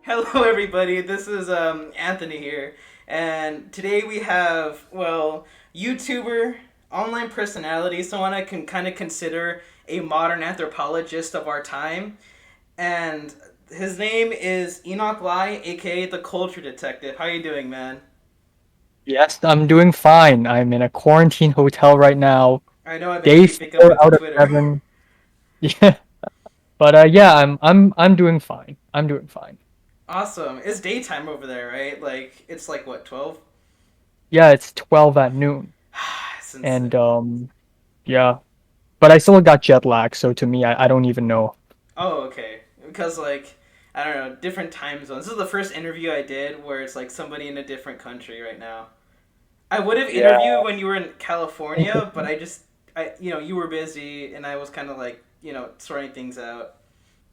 Hello, everybody. This is Anthony here, and today we have YouTuber, online personality, someone I can kind of consider a modern anthropologist of our time, and his name is Enoch, aka the Culture Detective. How you doing, man? Yes, I'm doing fine. I'm in a quarantine hotel right now. I know I've been Day keeping up 4 with your out of Twitter. 7. Yeah. But yeah, I'm doing fine. I'm doing fine. Awesome. It's daytime over there, right? Like it's like what 12? Yeah, it's 12 at noon. It's And insane. yeah. But I still got jet lag, so to me I don't even know. Oh, okay. Because like I don't know, different time zones. This is the first interview I did where it's like somebody in a different country right now. I would have Yeah. interviewed when you were in California, but Interesting. you were busy and I was kind of like, sorting things out.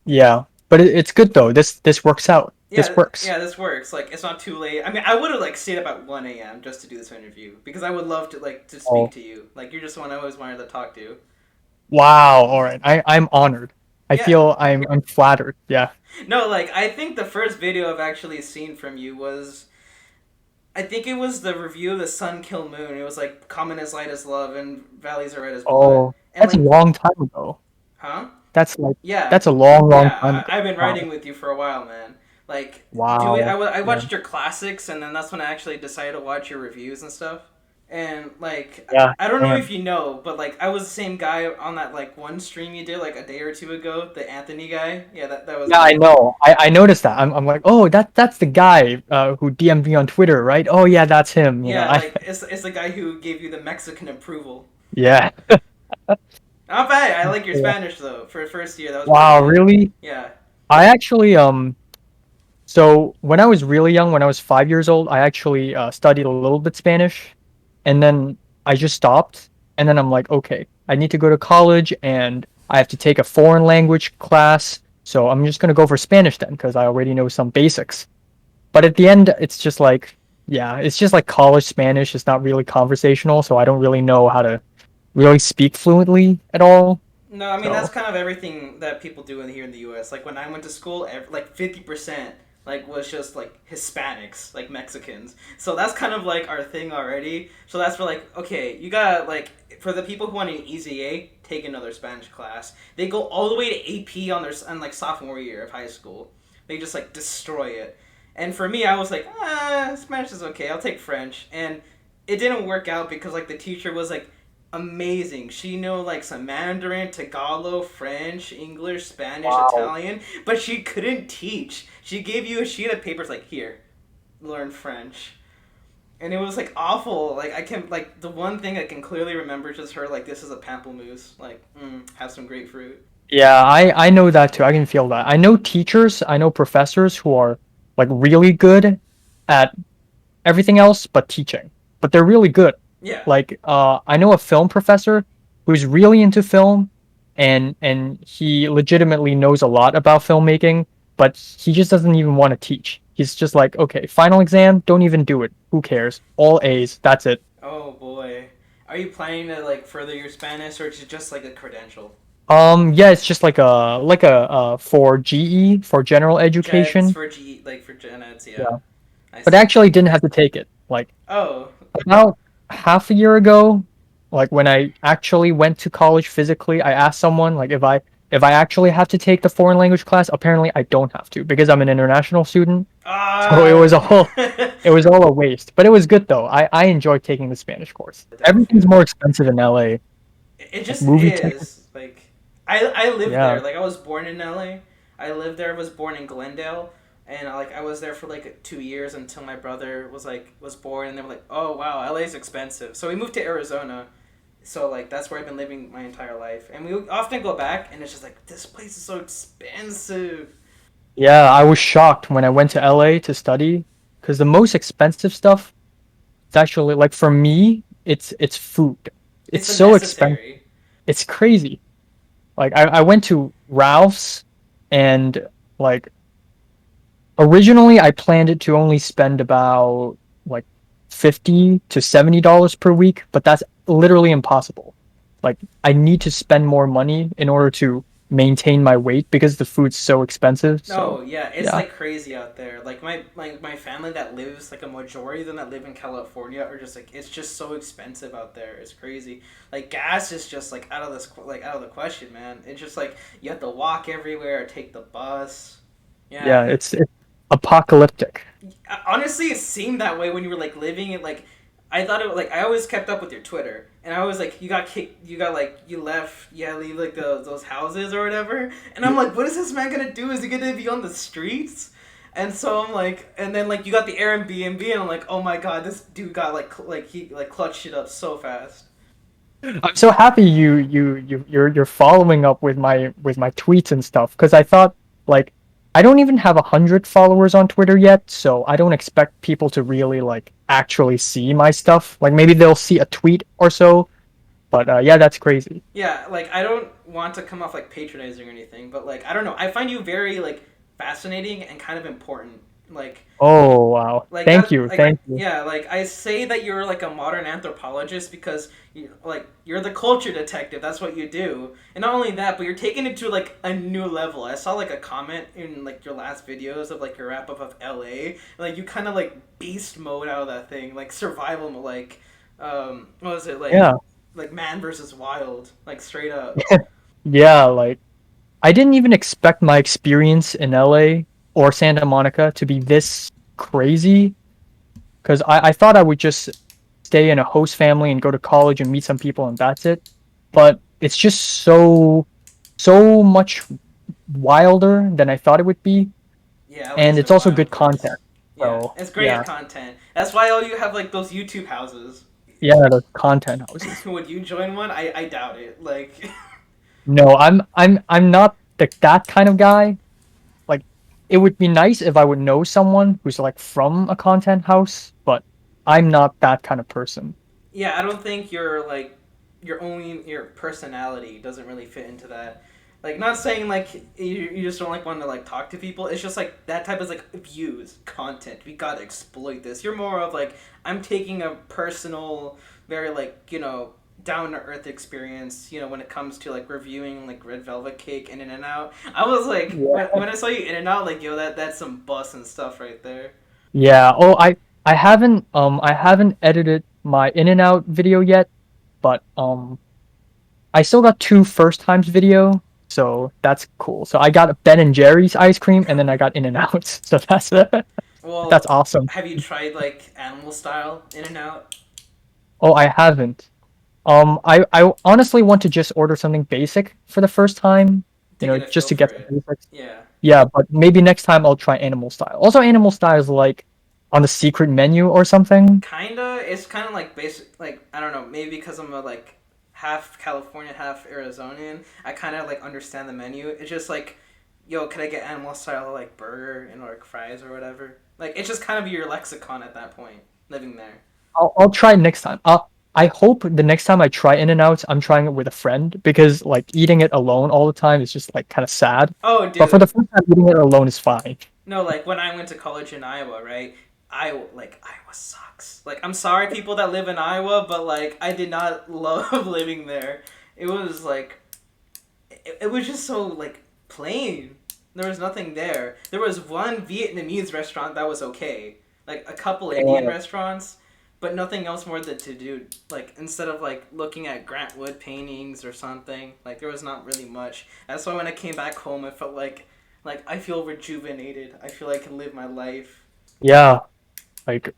Yeah. But it's good though. This works out. This Yeah, works. yeah, this works. Like it's not too late. I mean, I would have like stayed up at 1 a.m. just to do this interview because I would love to like to speak Oh. to you. Like you're just one I always wanted to talk to. Wow. All right. I'm honored. I Yeah. feel I'm flattered. Yeah. No, like I think the first video I've actually seen from you was I think it was the review of the Sun Kill Moon. It was like Common as Light as Love and Valleys are Red as Blood. Oh, And that's a like, long time ago. huh? That's like Yeah, that's a long time yeah. ago. I've been writing Wow. with you for a while, man. Like, Wow. I Yeah. watched your classics, and then that's when I actually decided to watch your reviews and stuff. And like, Yeah. I don't know if Damn. you know, but like, I was the same guy on that like one stream you did like a day or two ago, the Anthony guy. Yeah, that was Yeah, I me. know. I noticed that. I'm like, oh, that's the guy who DM'd me on Twitter, right? Oh yeah, that's him. Yeah, I like it's the guy who gave you the Mexican approval. yeah. Not bad. I like your Yeah. Spanish though. For first year, that was pretty Wow, good. really? Yeah. I actually so when I was really young, when I was 5 years old, I actually studied a little bit Spanish, and then I just stopped. And then I'm like, okay, I need to go to college, and I have to take a foreign language class. So I'm just gonna go for Spanish then, because I already know some basics. But at the end, it's just like, yeah, it's just like college Spanish. It's not really conversational, so I don't really know how to really speak fluently at all. No, I mean that's So, kind of everything that people do in here in the U.S. Like when I went to school, like 50% like was just like Hispanics, like Mexicans. So that's kind of like our thing already. So that's for like okay, you got like for the people who want an easy A, take another Spanish class. They go all the way to AP on like sophomore year of high school. They just like destroy it. And for me, I was like, Spanish is okay. I'll take French. And it didn't work out because like the teacher was like amazing. She knew like some Mandarin, Tagalog, French, English, Spanish, wow. Italian, but she couldn't teach. She gave you a sheet of papers like here, learn French. And it was like awful. Like I can like the one thing I can clearly remember is just her like this is a pamplemousse. Like have some grapefruit. Yeah, I know that too. I can feel that. I know teachers, I know professors who are like really good at everything else but teaching. But they're really good. Yeah. Like I know a film professor who's really into film and he legitimately knows a lot about filmmaking, but he just doesn't even want to teach. He's just like, okay, final exam, don't even do it. Who cares? All A's, that's it. Oh boy. Are you planning to like further your Spanish or is it just like a credential? Yeah, it's just like a for GE for general It's education. for G like for gen eds, yeah. Yeah. I But see. actually didn't have to take it. Like Oh. about half a year ago, like when I actually went to college physically, I asked someone like if I actually have to take the foreign language class. Apparently, I don't have to because I'm an international student. So it was Ah. all it was all a waste. But it was good though. I enjoyed taking the Spanish course. Everything's Yeah. more expensive in LA. It Like just movie tickets. is. Like I lived Yeah. there. Like I was born in LA. I lived there. I was born in Glendale, and like I was there for like 2 years until my brother was born, and they were like, "Oh wow, LA is expensive." So we moved to Arizona. So like that's where I've been living my entire life, and we often go back, and it's just like this place is so expensive. Yeah, I was shocked when I went to LA to study because the most expensive stuff, it's actually like for me, it's food. It's It's a so expensive. necessary. It's crazy. Like I went to Ralph's and like originally I planned it to only spend about like $50 to $70 per week, but that's literally impossible. Like I need to spend more money in order to maintain my weight because the food's so expensive. So Oh yeah, it's yeah. like crazy out there. Like my family that lives like a majority of them that live in California are just like it's just so expensive out there. It's crazy. Like gas is just like out of out of the question, man. It's just like you have to walk everywhere or take the bus. Yeah, Yeah, it's apocalyptic. honestly, it seemed that way when you were like living it. Like I thought it like I always kept up with your Twitter, and I was like, you got kicked, you got like you left, yeah, leave like those houses or whatever, and I'm like, what is this man gonna do? Is he gonna be on the streets? And so I'm like, and then like you got the Airbnb, and I'm like, oh my god, this dude got like he like clutched it up so fast. I'm so happy you're following up with my tweets and stuff because I thought like I don't even have 100 followers on Twitter yet, so I don't expect people to really like actually see my stuff. Like maybe they'll see a tweet or so, but yeah, that's crazy. Yeah, like I don't want to come off like patronizing or anything, but like I don't know, I find you very like fascinating and kind of important. Oh wow, Like thank that you, like thank you. yeah, like I say that you're like a modern anthropologist because you're the culture detective. That's what you do. And not only that, but you're taking it to like a new level. I saw like a comment in like your last videos of like your wrap up of LA. Like you kind of like beast mode out of that thing, like survival mode, like what was it Yeah, like man versus wild, like straight up. yeah, like I didn't even expect my experience in LA or Santa Monica to be this crazy because I thought I would just stay in a host family and go to college and meet some people and that's it. But it's just so much wilder than I thought it would be, Yeah, LA and is a it's also good wild place. content. Yeah, So it's great yeah, content. That's why all you have like those YouTube houses. yeah, the content houses. Would you join one? I doubt it. Like, No, I'm not that kind of guy. Like, it would be nice if I would know someone who's like from a content house, but I'm not that kind of person. yeah, I don't think your personality doesn't really fit into that. Like, not saying like you just don't like want to like talk to people. It's just like that type is like views, content. We gotta exploit this. You're more of like I'm taking a personal, very like down to earth experience. When it comes to like reviewing like red velvet cake in and out. I was like Yeah. when I saw you in and out, like yo, that's some bus and stuff right there. Yeah. Oh, I haven't edited my in and out video yet, but I still got two first times video, so that's cool. So I got Ben and Jerry's ice cream, and then I got In and Out. So that's Well, awesome. have you tried like animal style in and out Oh, I haven't. I honestly want to just order something basic for the first time, to get a just feel to for get the it? basics. Yeah. Yeah, but maybe next time I'll try animal style. Also, animal style is like on the secret menu or something. Kinda. It's kind of like basic. Like I don't know. Maybe because I'm a like half California, half Arizonian. I kind of like understand the menu. It's just like, yo, could I get animal style like burger and like fries or whatever? Like it's just kind of your lexicon at that point. Living there. I'll try next time. I hope the next time I try In and Out, I'm trying it with a friend because like eating it alone all the time is just like kind of sad. Oh, But for the dude. first time, eating it alone is fine. No, like when I went to college in Iowa, right? Iowa sucks. Like I'm sorry, people that live in Iowa, but like I did not love living there. It was like it was just so like plain. There was nothing there. There was one Vietnamese restaurant that was okay, like a couple Indian Uh, restaurants, but nothing else more than to do. Like instead of like looking at Grant Wood paintings or something, like there was not really much. That's why when I came back home, I felt like I feel rejuvenated. I feel like I can live my life. yeah, like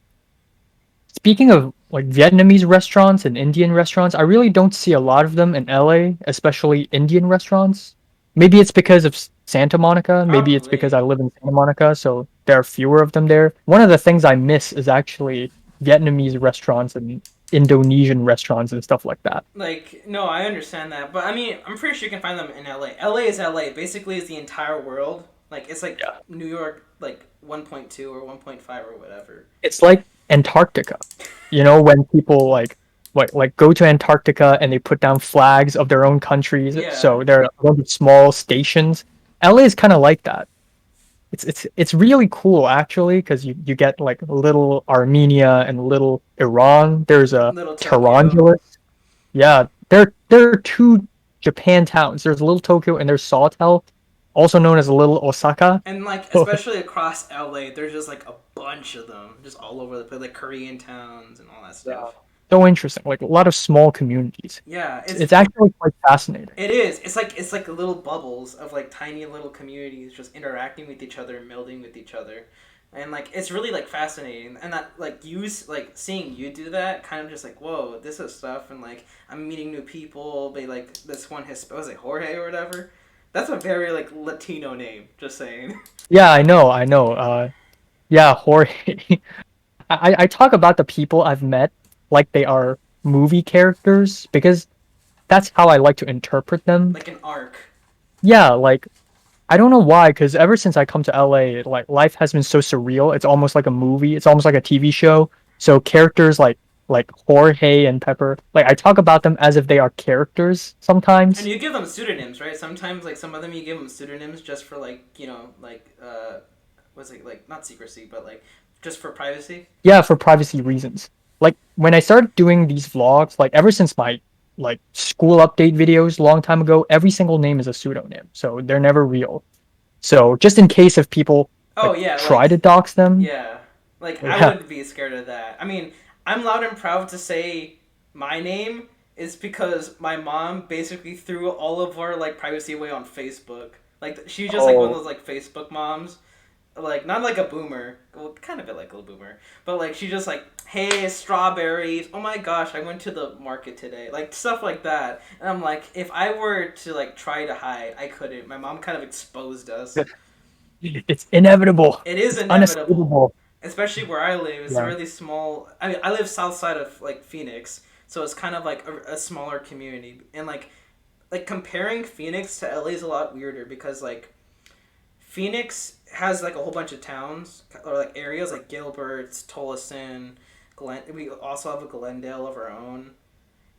speaking of like Vietnamese restaurants and Indian restaurants, I really don't see a lot of them in LA, especially Indian restaurants. Maybe it's because of Santa Monica. Maybe it's because I Probably. live in Santa Monica, so there are fewer of them there. One of the things I miss is actually Vietnamese restaurants and Indonesian restaurants and stuff like that. Like, no, I understand that, but I mean, I'm pretty sure you can find them in LA. LA is LA. Basically, is the entire world. Like, it's like Yeah. New York, like 1.2 or 1.5 or whatever. It's like Antarctica. You know, when people like go to Antarctica and they put down flags of their own countries, Yeah. so there are a bunch of small stations. LA is kind of like that. It's really cool actually because you get like little Armenia and little Iran. There's a Little Tokyo. Tarantulus. Yeah, there are two. Japan towns. There's Little Tokyo and there's Sawtell, also known as Little Osaka. And like especially across LA, there's just like a bunch of them, just all over the place, like Korean towns and all that Yeah. stuff. So interesting. Like a lot of small communities. Yeah, It's actually quite fascinating. it is. It's like little bubbles of like tiny little communities just interacting with each other, melding with each other, and like it's really like fascinating. And that like like seeing you do that, kind of just like whoa, this is stuff. And like I'm meeting new people. They like this one was it Jorge or whatever. That's a very like Latino name. Just saying. Yeah, I know, I know. Yeah, Jorge. I talk about the people I've met like they are movie characters because that's how I like to interpret them. Like an arc. Yeah, like I don't know why, because ever since I come to LA, like life has been so surreal. It's almost like a movie. It's almost like a TV show. So characters like Jorge and Pepper, like I talk about them as if they are characters And sometimes. you give them pseudonyms, right? Sometimes, like some of them, you give them pseudonyms just for like was it like not secrecy, but like just for privacy. Yeah, for privacy reasons. Like when I started doing these vlogs, like ever since my like school update videos long time ago, every single name is a pseudonym. So they're never real. So just in case if people Oh like yeah, try to like dox them, yeah, like I yeah. would be scared of that. I mean, I'm loud and proud to say my name is because my mom basically threw all of our like privacy away on Facebook. Like she's just like one of Oh, those like Facebook moms, like not like a boomer, well, kind of a like a boomer, but like she just like, hey, strawberries. Oh my gosh, I went to the market today, like stuff like that. And I'm like, if I were to like try to hide, I couldn't. My mom kind of exposed us. it's inevitable. It is It's inevitable, unescapable. especially where I live. It's a Yeah. really small. I mean, I live south side of like Phoenix, so it's kind of like a smaller community. And like comparing Phoenix to LA is a lot weirder because like Phoenix has like a whole bunch of towns or like areas like Gilbert's, Tolleson, Glen. We also have a Glendale of our own,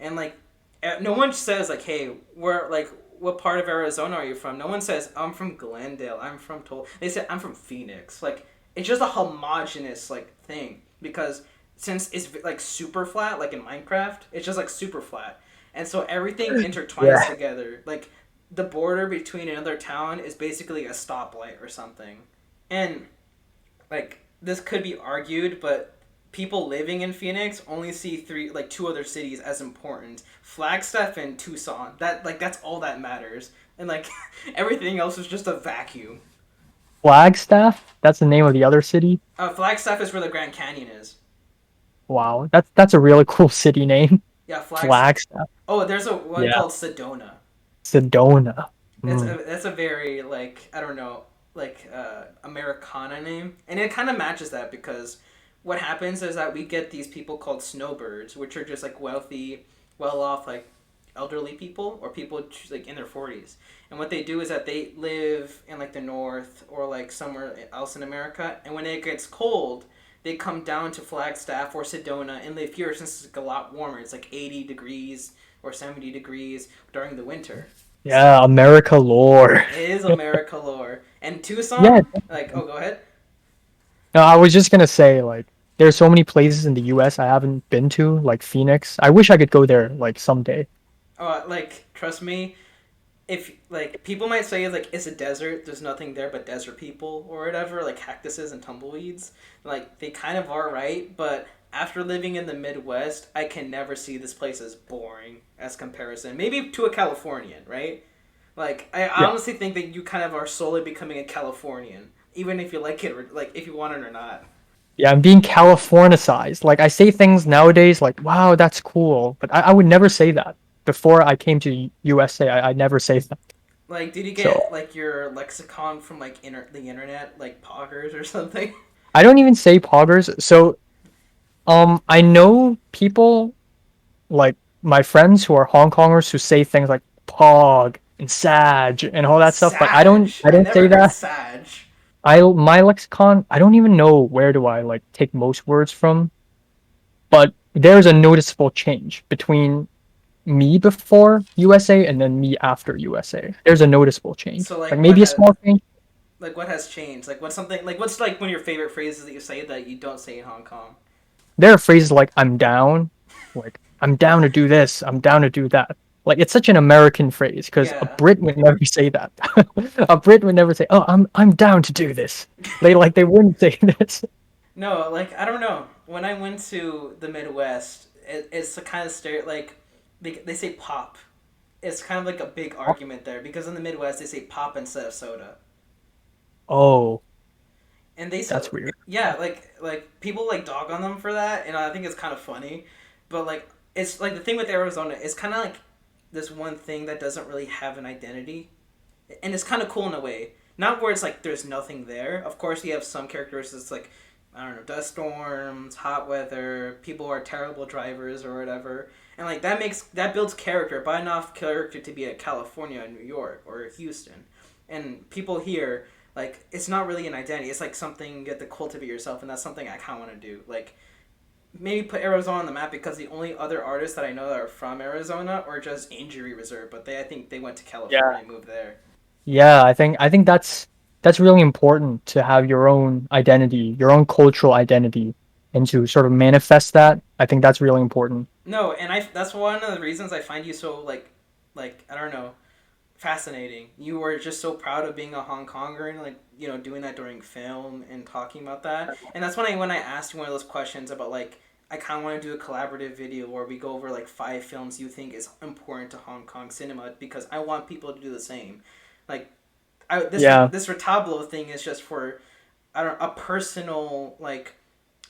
and like no one says like, hey, we're like. What part of Arizona are you from? No one says I'm from Glendale. I'm from They say I'm from Phoenix. Like it's just a homogenous like thing because since it's like super flat, like in Minecraft, it's just like super flat, and so everything intertwines Yeah. together. Like the border between another town is basically a stoplight or something. And like this could be argued, but people living in Phoenix only see two other cities as important. Flagstaff and Tucson. That's all that matters. And like everything else is just a vacuum. Flagstaff? That's the name of the other city? Flagstaff is where the Grand Canyon is. Wow. That's a really cool city name. Yeah, Flagstaff. Flagstaff. Oh, there's a one Yeah. called Sedona. Sedona. That's Mm. a very like I don't know Americana name, and it kind of matches that because what happens is that we get these people called snowbirds, which are just like wealthy, well off like elderly people or people like in their 40s, and what they do is that they live in like the north or like somewhere else in America, and when it gets cold. They come down to Flagstaff or Sedona and live here since it's like a lot warmer. It's like 80 degrees or 70 degrees during the winter. Yeah, America lore. It is America lore. And Yeah. Tucson, like, oh, go ahead. No, I was just gonna say, like, there's so many places in the US I haven't been to, like Phoenix. I wish I could go there, like, someday. Like, trust me, if like people might say like it's a desert, there's nothing there but desert people or whatever, like cactuses and tumbleweeds. Like they kind of are right, but after living in the Midwest, I can never see this place as boring as comparison. Maybe to a Californian, right? Like I Yeah. honestly think that you kind of are slowly becoming a Californian, even if you like it or like if you want it or not. Yeah, I'm being Californicized. Like, I say things nowadays like, wow, that's cool. But I would never say that. Before I came to USA, I never say that. Like, did you So, get like your lexicon from like the internet, like Poggers or something? I don't even say poggers. So, I know people like my friends who are Hong Kongers who say things like pog and sag and all that stuff, but I don't Sag. I I don't never say heard that. Sag. My lexicon, I don't even know where do I like take most words from, but there's a noticeable change between me before USA and then me after USA. There's a noticeable change. So Like like, maybe a small change. what has changed? Like, what's something like what's like one of your favorite phrases that you say that you don't say in Hong Kong? There are phrases like I'm down, like I'm down to do this, I'm down to do that. Like it's such an American phrase because a Yeah. Brit would never say that. A Brit would never say, "Oh, I'm down to do this." They wouldn't say this. No, like I don't know. When I went to the Midwest, it's the kind of like they say pop. It's kind of like a big argument there because in the Midwest they say pop instead of soda, Oh, and they so that's weird. yeah, like people like dog on them for that, and I think it's kind of funny, but like it's like the thing with Arizona is kind of like this one thing that doesn't really have an identity, and it's kind of cool in a way. Not where it's like there's nothing there. Of course, you have some characteristics like I don't know, dust storms, hot weather, people are terrible drivers or whatever, and like that builds character, but enough character to be at California, New York, or Houston, and people here like it's not really an identity. It's like something you get to cultivate yourself, and that's something I kind of want to do. Like maybe put Arizona on the map because the only other artists that I know that are from Arizona are just injury reserve, but I think they went to Yeah. California and moved there. Yeah, I think that's really important to have your own identity, your own cultural identity, and to sort of manifest that. I think that's really important. No, and I that's one of the reasons I find you so like I don't know fascinating. You were just so proud of being a Hong Konger and like doing that during film and talking about that. And that's when I asked you one of those questions about like I kind of want to do a collaborative video where we go over like 5 films you think is important to Hong Kong cinema because I want people to do the same. Like Yeah. this Retablo thing is just for I don't a personal like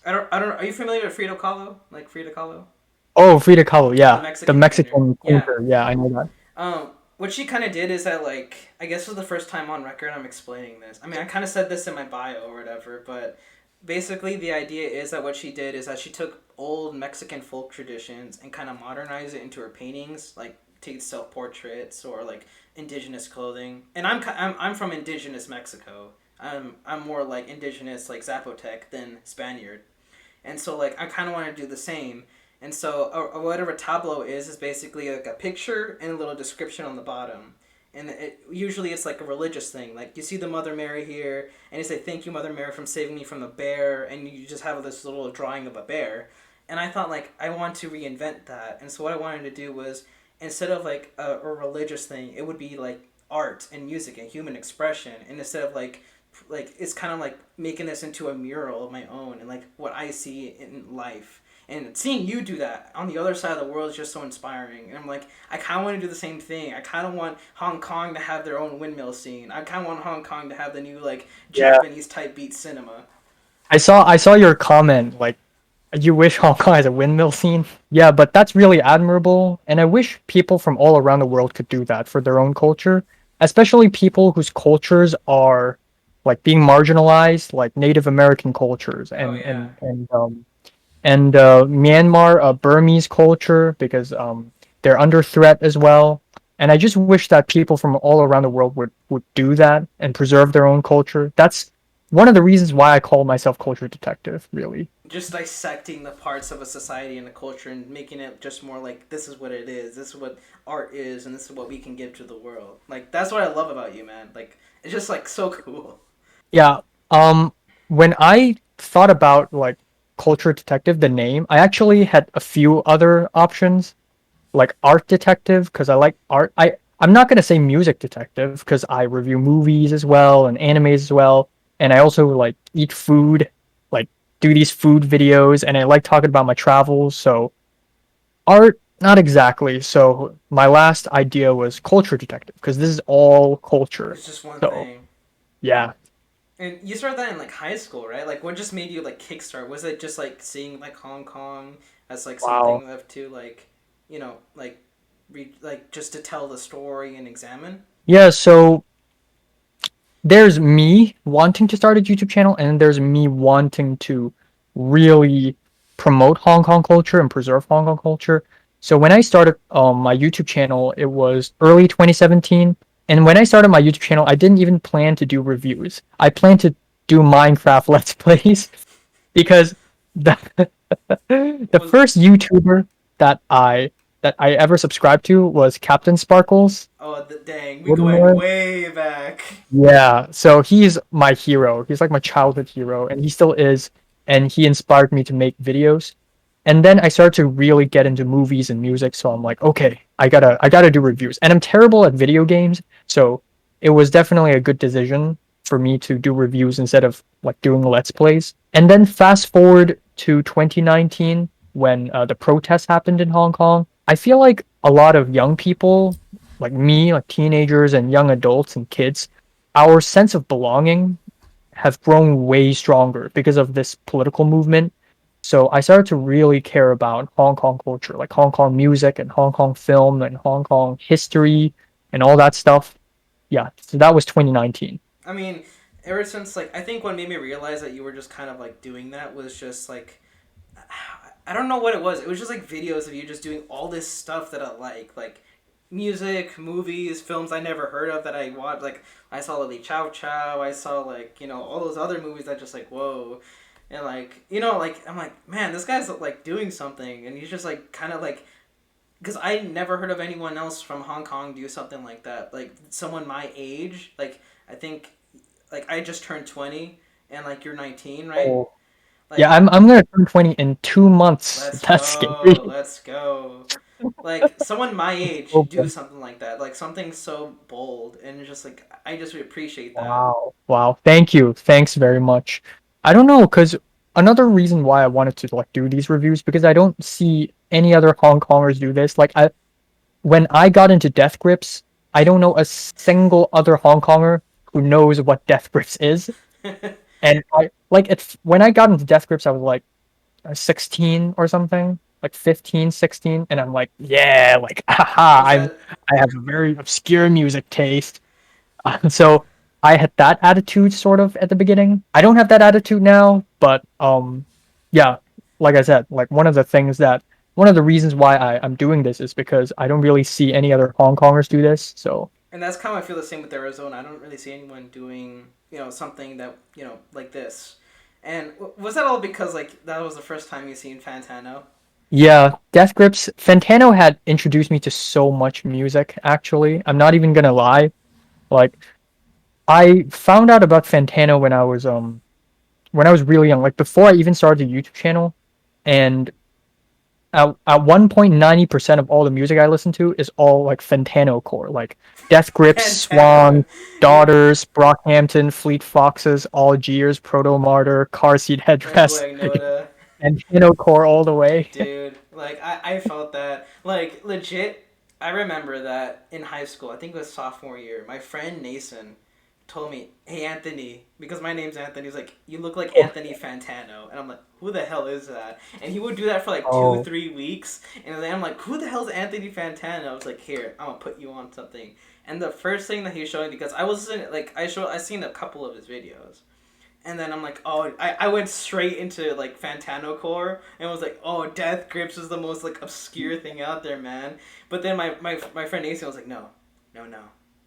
I don't are you familiar with Frida Kahlo? Like Frida Kahlo? Oh, Frida Kahlo, The yeah. The Mexican painter. Mexican Yeah. painter. Yeah, I know that. What she kind of did is that, like, I guess for the first time on record, I'm explaining this. I mean, I kind of said this in my bio or whatever, but basically the idea is that what she did is that she took old Mexican folk traditions and kind of modernized it into her paintings, like take self portraits or like indigenous clothing. And I'm from indigenous Mexico. I'm more like indigenous like Zapotec than Spaniard. And so like I kind of want to do the same. And so whatever tableau is basically like a picture and a little description on the bottom. And usually it's like a religious thing. Like you see the Mother Mary here, and you say thank you Mother Mary from saving me from the bear, and you just have this little drawing of a bear. And I thought like I want to reinvent that. And so what I wanted to do was instead of like a religious thing, it would be like art and music and human expression. And instead of like it's kind of like making this into a mural of my own and like what I see in life. And seeing you do that on the other side of the world is just so inspiring. And I'm like, I kind of want to do the same thing. I kind of want Hong Kong to have their own windmill scene. I kind of want Hong Kong to have the new like Yeah. Japanese type beat cinema. I saw your comment like you wish Hong Kong has a windmill scene. Yeah, but that's really admirable and I wish people from all around the world could do that for their own culture, especially people whose cultures are like being marginalized, like Native American cultures Oh yeah, and Myanmar, Burmese culture, because they're under threat as well. And I just wish that people from all around the world would do that and preserve their own culture. That's one of the reasons why I call myself culture detective, really. just dissecting the parts of a society and a culture and making it just more like this is what it is. This is what art is, and this is what we can give to the world. Like that's what I love about you, man. Like it's just like so cool. Yeah. Um, when I thought about like culture detective, the name, I actually had a few other options like art detective because I like art. I'm not gonna say music detective because I review movies as well and animes as well, and I also like eat food, like do these food videos, and I like talking about my travels. So art, not exactly. So my last idea was culture detective because this is all culture. It's just one So thing. yeah, And you started that in like high school, right? Like, what just made you like kickstart? Was it just like seeing like Hong Kong as like wow. something left to like, like, like just to tell the story and examine? Yeah, so there's me wanting to start a YouTube channel, and there's me wanting to really promote Hong Kong culture and preserve Hong Kong culture. So when I started my YouTube channel, it was early 2017. And when I started my YouTube channel, I didn't even plan to do reviews. I planned to do Minecraft Let's Plays because the the Was first YouTuber that I ever subscribed to was Captain Sparkles. oh dang, we going way back. Yeah, so he's my hero. He's like my childhood hero, and he still is. And he inspired me to make videos. And then I started to really get into movies and music. So I'm like, okay, I gotta do reviews. And I'm terrible at video games, so it was definitely a good decision for me to do reviews instead of like doing let's plays. And then fast forward to 2019 when the protests happened in Hong Kong. I feel like a lot of young people, like me, like teenagers and young adults and kids, our sense of belonging have grown way stronger because of this political movement. So I started to really care about Hong Kong culture, like Hong Kong music and Hong Kong film and Hong Kong history and all that stuff. Yeah, so that was 2019. I mean, ever since like I think what made me realize that you were just kind of like doing that was just like I don't know what it was. It was just like videos of you just doing all this stuff that I like music, movies, films I never heard of that I watched. Like I saw Lily Chow Chow. I saw like all those other movies that just like whoa, and like like I'm like man, this guy's like doing something, and he's just like kind of like because I never heard of anyone else from Hong Kong do something like that. Like someone my age. Like I think like I just turned 20, and like you're 19, right? Oh, yeah, Like I'm gonna turn 20 in 2 months. let's That's scary. go, let's go. Like someone my age Oh, do something like that, like something so bold, and it's just like I just appreciate that. wow. Wow. Thank you. Thanks very much. I don't know, because another reason why I wanted to like do these reviews because I don't see any other Hong Kongers do this. Like I when I got into Death Grips, I don't know a single other Hong Konger who knows what Death Grips is. And I like it when I got into Death Grips, I was like 16 or something, like 15, 16, and I'm like, yeah, like haha, Was that I have a very obscure music taste. So I had that attitude sort of at the beginning. I don't have that attitude now, but yeah, like I said, like one of the reasons why I'm doing this is because I don't really see any other Hong Kongers do this. So and that's kind of I feel the same with Arizona. I don't really see anyone doing something that like this. And was that all because like that was the first time you seen Fantano? yeah, Death Grips, Fantano had introduced me to so much music, actually. I'm not even gonna lie. Like I found out about Fantano when I was really young, like before I even started the YouTube channel. And at one point, 90% of all the music I listen to is all like Fantano core, like Death Grips, Fantano. Swan, Daughters, Brockhampton, Fleet Foxes, Algiers, Proto Martyr, Car Seat Headrest, Eggwag Noda. Fantano core all the way. Dude, like I felt that. Like legit, I remember that in high school. I think it was sophomore year. My friend Nason told me, "Hey Anthony," because my name's Anthony. He's like, "You look like Oh, Anthony Fantano," and I'm like, "Who the hell is that?" And he would do that for like two, oh, 3 weeks, and then I'm like, "Who the hell's Anthony Fantano?" I was like, "Here, I'm gonna put you on something." And the first thing that he was showing, because I wasn't like I seen a couple of his videos, and then I'm like, oh, I went straight into like Fantano core and was like, oh, Death Grips is the most like obscure thing out there, man. But then my friend Nathan was like, no, no, no,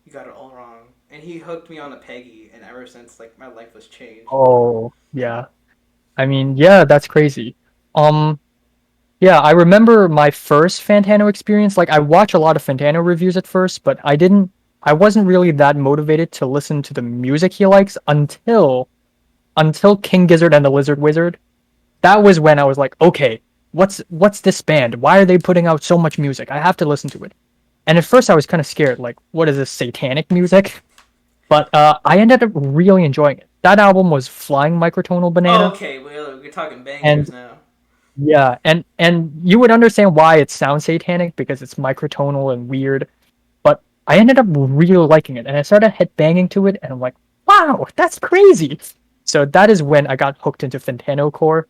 you got it all wrong. And he hooked me on a Peggy, and ever since like my life was changed. oh, yeah. I mean, yeah, that's crazy. Um, Yeah, I remember my first Fantano experience. Like, I watch a lot of Fantano reviews at first, but I wasn't really that motivated to listen to the music he likes until King Gizzard and the Lizard Wizard. That was when I was like, okay, what's this band? Why are they putting out so much music? I have to listen to it. And at first I was kind of scared, like, what is this satanic music? But I ended up really enjoying it. That album was Flying Microtonal Oh, Banana, okay, we're talking bangers and now. yeah, and you would understand why it sounds satanic because it's microtonal and weird. But I ended up really liking it, and I started headbanging to it, and I'm like, wow, that's crazy. So that is when I got hooked into Fantano core.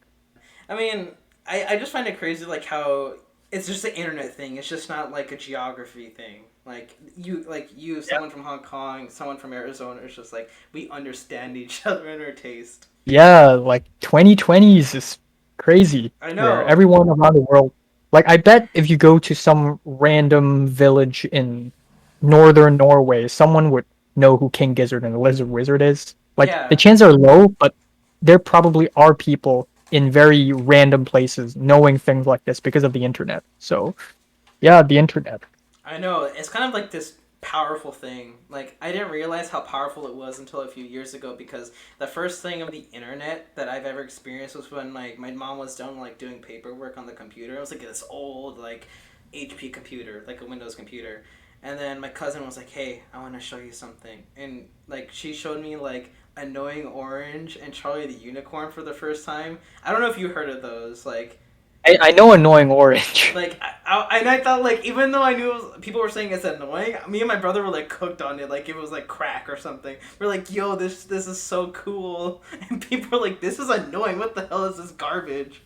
I mean, I just find it crazy like how it's just an internet thing. It's just not like a geography thing. Like you, someone from Hong Kong, someone from Arizona. It's just like we understand each other and our taste. Yeah, like 2020s is crazy, I where know. everyone around the world, like I bet if you go to some random village in northern Norway, someone would know who King Gizzard and the Lizard Wizard is. Like the Yeah. chances are low, but there probably are people in very random places knowing things like this because of the internet. So yeah, the internet. I know. It's kind of like this powerful thing. Like I didn't realize how powerful it was until a few years ago because the first thing of the internet that I've ever experienced was when like my mom was done like doing paperwork on the computer. It was like this old like HP computer, like a Windows computer. And then my cousin was like, "Hey, I want to show you something." And like she showed me like Annoying Orange and Charlie the Unicorn for the first time. I don't know if you heard of those. I know Annoying Orange. And I thought like even though I knew people were saying it's annoying, me and my brother were like cooked on it like it was like crack or something. We're like, yo, this is so cool, and people were like, this is annoying. What the hell is this garbage?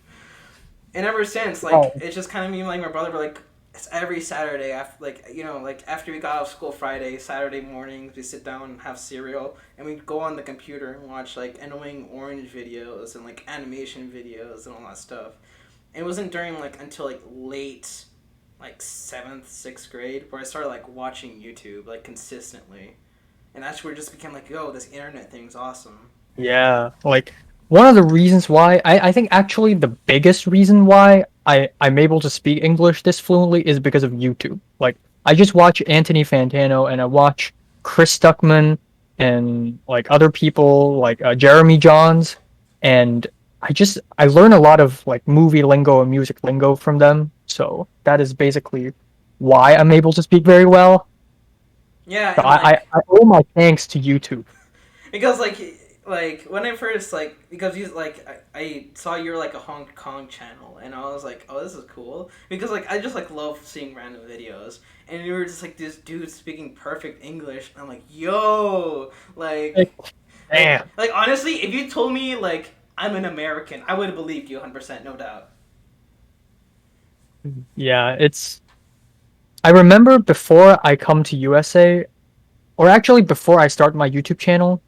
And ever since, like Oh, it's just kind of me and like my brother were like, it's every Saturday after like after we got out of school Friday, Saturday mornings we sit down and have cereal and we go on the computer and watch like Annoying Orange videos and like animation videos and all that stuff. It wasn't during like until like late like seventh, sixth grade where I started like watching YouTube like consistently. And that's where it just became like, yo, this internet thing's awesome. yeah. Like one of the reasons why I think actually the biggest reason why I'm able to speak English this fluently is because of YouTube. Like I just watch Anthony Fantano and I watch Chris Stuckman and like other people like Jeremy Johns, and I learn a lot of like movie lingo and music lingo from them. So that is basically why I'm able to speak very well. Yeah, So and like I owe my thanks to YouTube. because like when I first like because you like I saw you're like a Hong Kong channel and I was like, oh, this is cool because like I just like love seeing random videos and you were just like this dude speaking perfect English and I'm like, yo, Like, damn. like honestly, if you told me like I'm an American, I would have believed you 100%, no doubt. Yeah, it's I remember before I come to USA, or actually before I start my YouTube channel,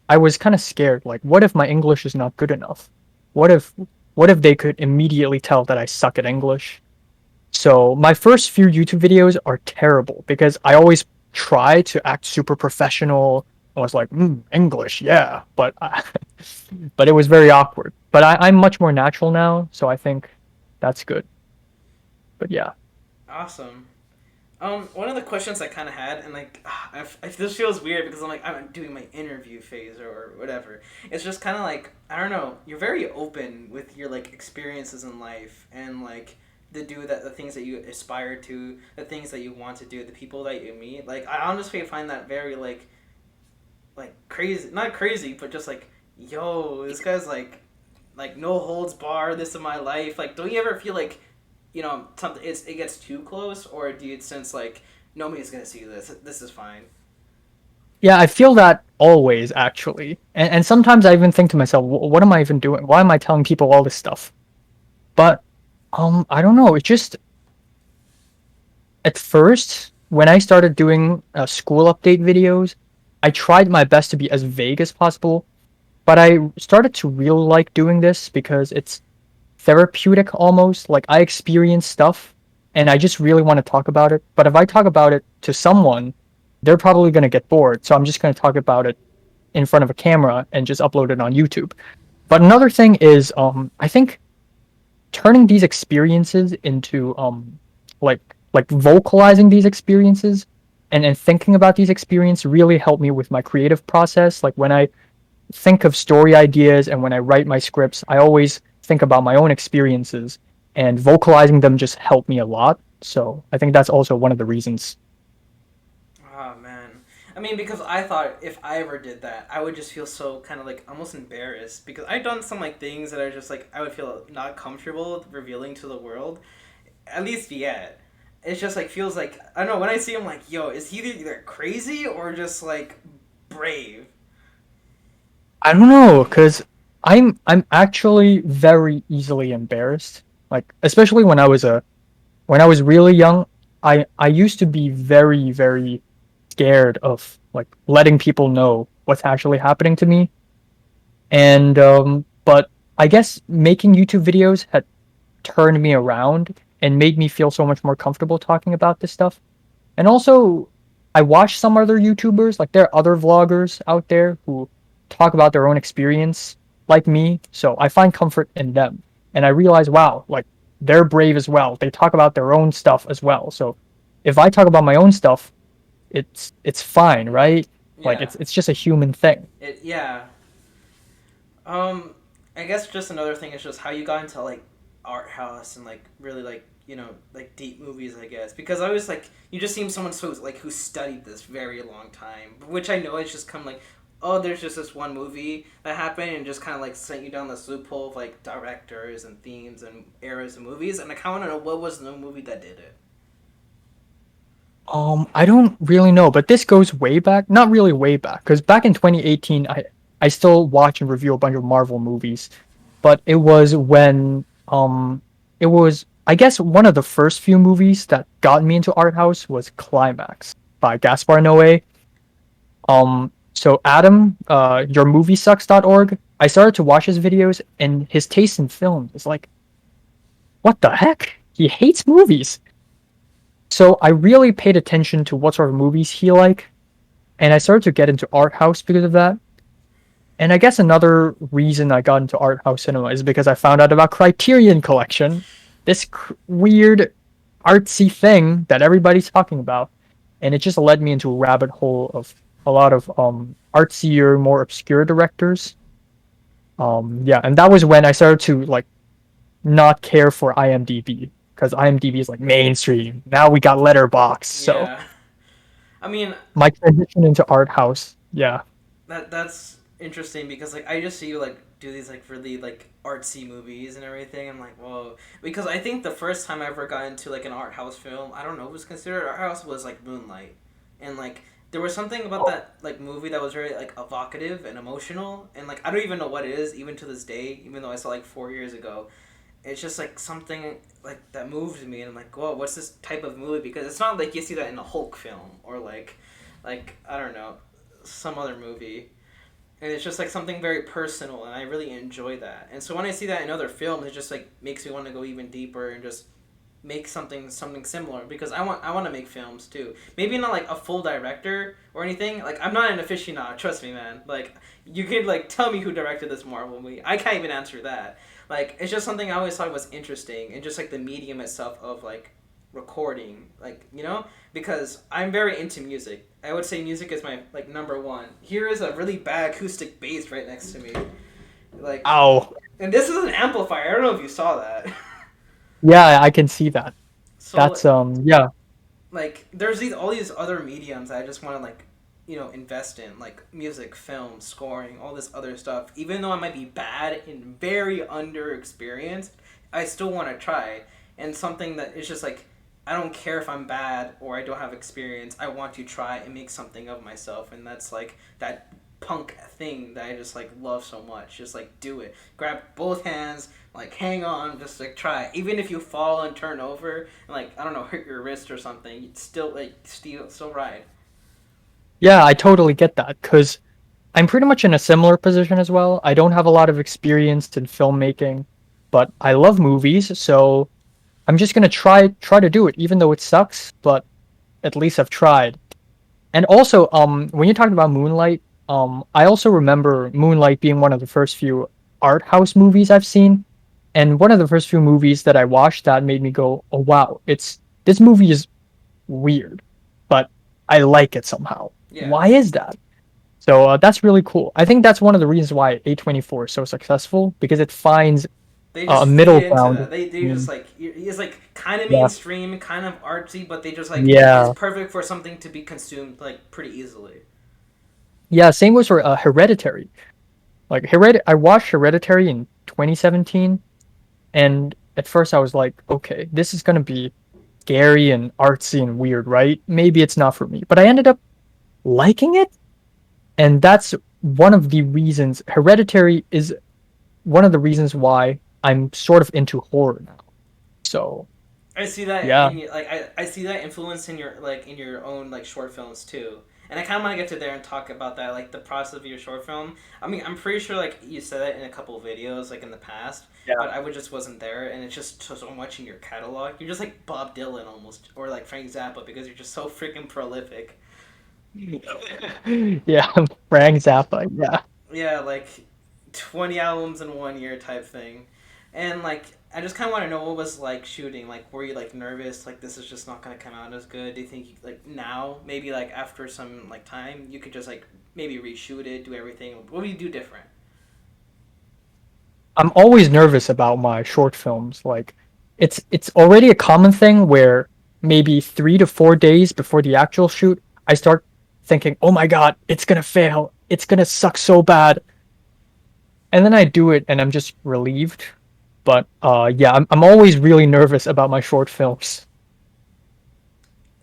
I was kind of scared. Like, what if my English is not good enough? What if what if they could immediately tell that I suck at English? So my first few YouTube videos are terrible because I always try to act super professional. I was like, English, yeah, but but it was very awkward. But I'm much more natural now, so I think that's good. But yeah. Awesome. One of the questions I kind of had, and like, this feels weird because I'm doing my interview phase or whatever. It's just kind of like I don't know. You're very open with your like experiences in life and like the things that you aspire to, the things that you want to do, the people that you meet. Like I honestly find that very like crazy, not crazy, but just like, yo, this guy's like no holds bar. This is my life. Like, don't you ever feel like something it gets too close, or do you sense like nobody's gonna see this? This is fine. Yeah, I feel that always actually. And sometimes I even think to myself, what am I even doing? Why am I telling people all this stuff? But I don't know. It just at first when I started doing school update videos, I tried my best to be as vague as possible, but I started to really like doing this because it's therapeutic almost. Like I experience stuff and I just really want to talk about it. But if I talk about it to someone, they're probably going to get bored. So I'm just going to talk about it in front of a camera and just upload it on YouTube. But another thing is I think turning these experiences into like vocalizing these experiences and thinking about these experiences really helped me with my creative process. Like when I think of story ideas and when I write my scripts, I always think about my own experiences and vocalizing them just helped me a lot. So I think that's also one of the reasons. Oh man. I mean, because I thought if I ever did that, I would just feel so kind of like almost embarrassed because I've done some like things that are just like I would feel not comfortable revealing to the world, at least yet. It's just like feels like I don't know when I see him like, yo, is he either crazy or just like brave? I don't know, cause I'm actually very easily embarrassed. Like especially when I was really young, I used to be very scared of like letting people know what's actually happening to me. And but I guess making YouTube videos had turned me around and made me feel so much more comfortable talking about this stuff. And also, I watch some other YouTubers, like there are other vloggers out there who talk about their own experience like me. So I find comfort in them. And I realize, wow, like they're brave as well. They talk about their own stuff as well. So if I talk about my own stuff, it's fine, right? Like Yeah. it's just a human thing. Yeah. Um, I guess just another thing is just how you got into like art house and like really like like deep movies. I guess because I was like you just seem someone so like who studied this very long time, which I know it's just come like oh there's just this one movie that happened and just kind of like sent you down this loophole of like directors and themes and eras of movies and I kind of want to know what was the movie that did it. I don't really know, but this goes way back. Not really way back, because back in 2018, I still watch and review a bunch of Marvel movies, but it was when it was I guess one of the first few movies that got me into art house was Climax by Gaspar Noé. So Adam, yourmoviesucks.org. I started to watch his videos, and his taste in film is like, what the heck? He hates movies. So I really paid attention to what sort of movies he like, and I started to get into art house because of that. And I guess another reason I got into art house cinema is because I found out about Criterion Collection, this weird artsy thing that everybody's talking about, and it just led me into a rabbit hole of a lot of artsier, more obscure directors. Yeah, and that was when I started to like not care for IMDb because IMDb is like mainstream. Now we got Letterbox, so Yeah, I mean my transition into art house, yeah. that's interesting because like I just see you like do these like really like artsy movies and everything. I'm like, whoa, because I think the first time I ever got into like an art house film, I don't know, if it was considered art house was like Moonlight, and like there was something about that like movie that was very like evocative and emotional, and like I don't even know what it is even to this day, even though I saw like 4 years ago. It's just like something like that moved me, and I'm like, whoa, what's this type of movie? Because it's not like you see that in a Hulk film or like I don't know, some other movie and it's just like something very personal and I really enjoy that and so when I see that in other films it just like makes me want to go even deeper and just make something similar because I want to make films too, maybe not like a full director or anything, like I'm not an aficionado, trust me man, like you could like tell me who directed this Marvel movie, I can't even answer that, like it's just something I always thought was interesting and just like the medium itself of like recording, like because I'm very into music. I would say music is my like number one. Here is a really bad acoustic bass right next to me, like, Ow. and this is an amplifier. I don't know if you saw that. Yeah, I can see that. So That's yeah. like there's these all these other mediums I just want to like invest in, like music, film, scoring, all this other stuff. Even though I might be bad and very underexperienced, I still want to try. And something that is just like I don't care if I'm bad or I don't have experience. I want to try and make something of myself, and that's like that punk thing that I just like love so much. Just like do it. Grab both hands, like hang on, just like try. Even if you fall and turn over and like I don't know, hurt your wrist or something, you'd still like still ride. Yeah, I totally get that because I'm pretty much in a similar position as well. I don't have a lot of experience in filmmaking, but I love movies, so I'm just gonna try to do it, even though it sucks, but at least I've tried. And also, when you're talking about Moonlight, I also remember Moonlight being one of the first few art house movies I've seen, and one of the first few movies that I watched that made me go, "Oh wow, it's this movie is weird, but I like it somehow. Yeah. Why is that?" So that's really cool. I think that's one of the reasons why A24 is so successful because it finds They a just feed middle into ground. that. They just like it's like kind of Yeah, mainstream, kind of artsy, but they just like it's yeah, perfect for something to be consumed like pretty easily. yeah. Same goes for Hereditary. Like I watched Hereditary in 2017, and at first I was like, okay, this is gonna be scary and artsy and weird, right? Maybe it's not for me, but I ended up liking it, and that's one of the reasons. Hereditary is one of the reasons why I'm sort of into horror now. So I see that yeah, in your, like I see that influence in your like in your own like short films too. And I kind of want to get to there and talk about that, like the process of your short film. I mean, I'm pretty sure like you said that in a couple of videos, like in the past, yeah. but I would just wasn't there, and it's just so much in your catalog. You're just like Bob Dylan almost, or like Frank Zappa, because you're just so freaking prolific. Yeah, Frank Zappa. Yeah, Yeah, like 20 albums in 1 year type thing, and like I just kind of want to know what was like shooting. Like, were you like nervous? Like, this is just not gonna come out as good. Do you think like now, maybe like after some like time, you could just like maybe reshoot it, do everything? What would you do different? I'm always nervous about my short films. Like it's already a common thing where maybe 3 to 4 days before the actual shoot, I start thinking, "Oh my God, it's gonna fail. It's gonna suck so bad." And then I do it, and I'm just relieved. But yeah, I'm always really nervous about my short films.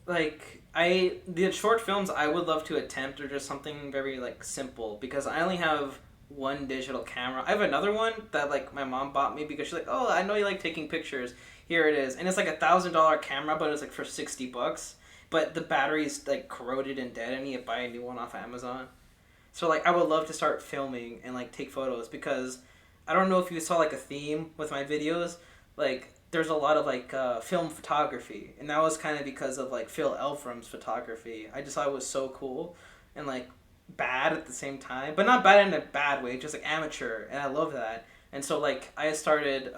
Like, I the short films I would love to attempt are just something very like simple because I only have one digital camera. I have another one that like my mom bought me because she's like, "Oh, I know you like taking pictures. Here it is." And it's like $1,000 camera, but it's like for $60. But the battery's like corroded and dead. I need to buy a new one off Amazon. So like I would love to start filming and like take photos because I don't know if you saw like a theme with my videos. Like there's a lot of like film photography, and that was kind of because of like Phil Elfram's photography. I just thought it was so cool and like bad at the same time, but not bad in a bad way, just like amateur, and I love that. And so like I started.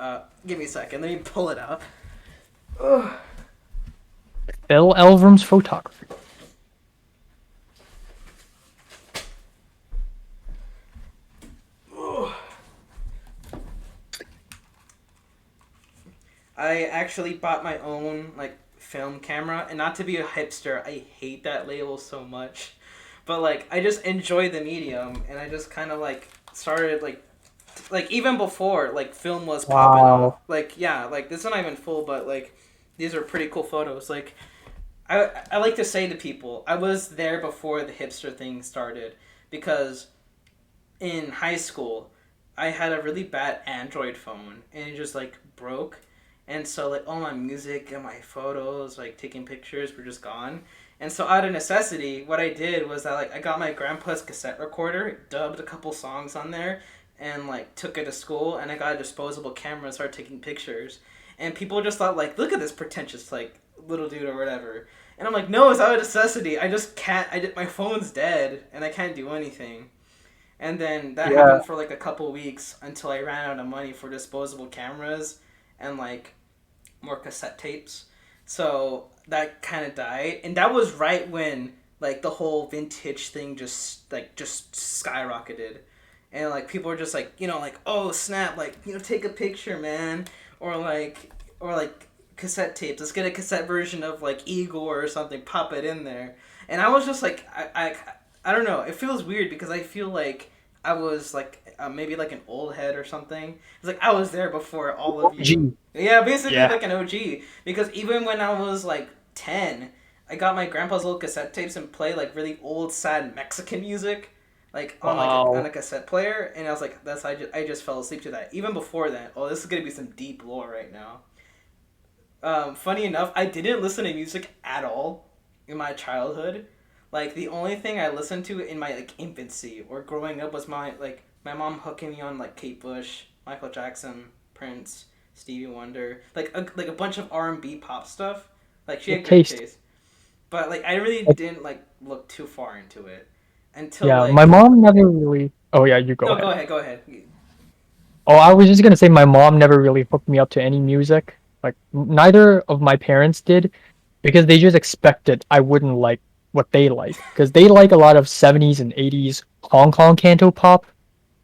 Give me a second. Let me pull it up. Ugh. Phil Elvrum's photography. Ugh. I actually bought my own like film camera, and not to be a hipster, I hate that label so much. But like I just enjoy the medium, and I just kind of like started like even before like film was popping off. Wow. Like yeah, like this is not even full, but like these are pretty cool photos. Like I like to say to people, I was there before the hipster thing started because in high school, I had a really bad Android phone and it just like broke. And so like all my music and my photos, like taking pictures were just gone. And so out of necessity, what I did was I got my grandpa's cassette recorder, dubbed a couple songs on there, and like took it to school and I got a disposable camera and started taking pictures. And people just thought like, look at this pretentious like little dude or whatever. And I'm like, no, it's out of necessity. I just can't. My phone's dead and I can't do anything. And then that Yeah. happened for like a couple weeks until I ran out of money for disposable cameras and like more cassette tapes. So that kind of died, and that was right when like the whole vintage thing just skyrocketed, and like people were just like like oh snap like take a picture man, or like cassette tapes. Let's get a cassette version of like Igor or something. Pop it in there, and I was just like I don't know. It feels weird because I feel like I was like maybe like an old head or something. It's like I was there before all of you. OG. Yeah, basically Yeah. like an OG. Because even when I was like 10, I got my grandpa's little cassette tapes and play like really old sad Mexican music like on on a Wow. cassette player, and I was like I just fell asleep to that. Even before that. Oh, this is going to be some deep lore right now. Funny enough, I didn't listen to music at all in my childhood. Like the only thing I listened to in my like infancy or growing up was my mom hooking me on like Kate Bush, Michael Jackson, Prince, Stevie Wonder, like a bunch of R&B pop stuff. Like she Good had great taste. taste, but like I really Like, didn't like look too far into it until yeah, my like mom never really. Oh yeah, you go no, go ahead. ahead, go ahead. Oh, I was just gonna say my mom never really hooked me up to any music. Like neither of my parents did, because they just expected I wouldn't like what they like, because they like a lot of 70s and 80s Hong Kong canto pop,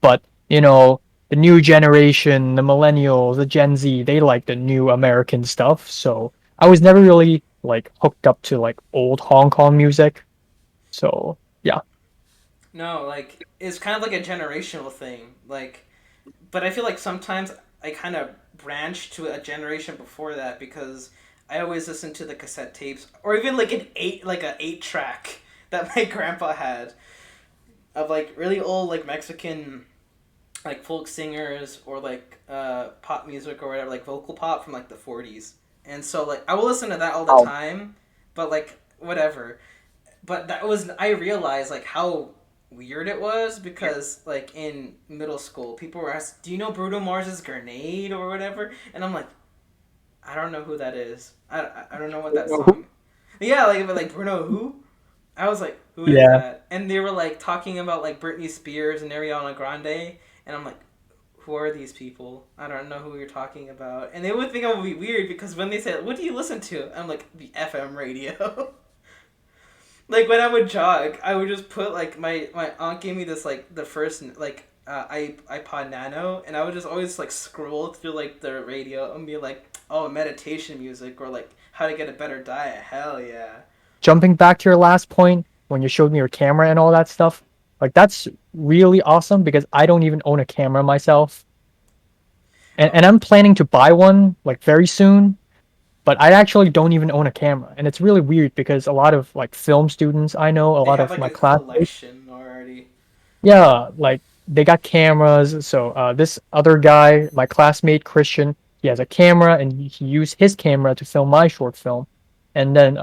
but the new generation, the millennials, the Gen Z, they like the new American stuff. So I was never really like hooked up to like old Hong Kong music. So yeah. No, like it's kind of like a generational thing. Like but I feel like sometimes I kind of branch to a generation before that because I always listen to the cassette tapes or even like a 8 track that my grandpa had of like really old like Mexican like folk singers or like pop music or whatever like vocal pop from like the 40s. And so like I will listen to that all the Oh, time, but like whatever. But that was I realized like how weird it was because like in middle school people were asking, "Do you know Bruno Mars's Grenade or whatever?" And I'm like, "I don't know who that is. I don't know what that song." Yeah, like Bruno who? I was like, "Who is yeah. that?" And they were like talking about like Britney Spears and Ariana Grande, and I'm like, who are these people? I don't know who you're talking about. And they would think I would be weird because when they said, what do you listen to? I'm like, the FM radio. Like when I would jog, I would just put like my aunt gave me this like the first like iPod Nano, and I would just always like scroll through like the radio and be like, oh, meditation music or like how to get a better diet. Hell yeah. Jumping back to your last point, when you showed me your camera and all that stuff, like that's really awesome because I don't even own a camera myself. Oh, And I'm planning to buy one like very soon, but I actually don't even own a camera. And it's really weird because a lot of like film students I know, a they lot have of like my a classmates, collection already. yeah, like they got cameras. So this other guy, my classmate Christian, he has a camera and he used his camera to film my short film. And then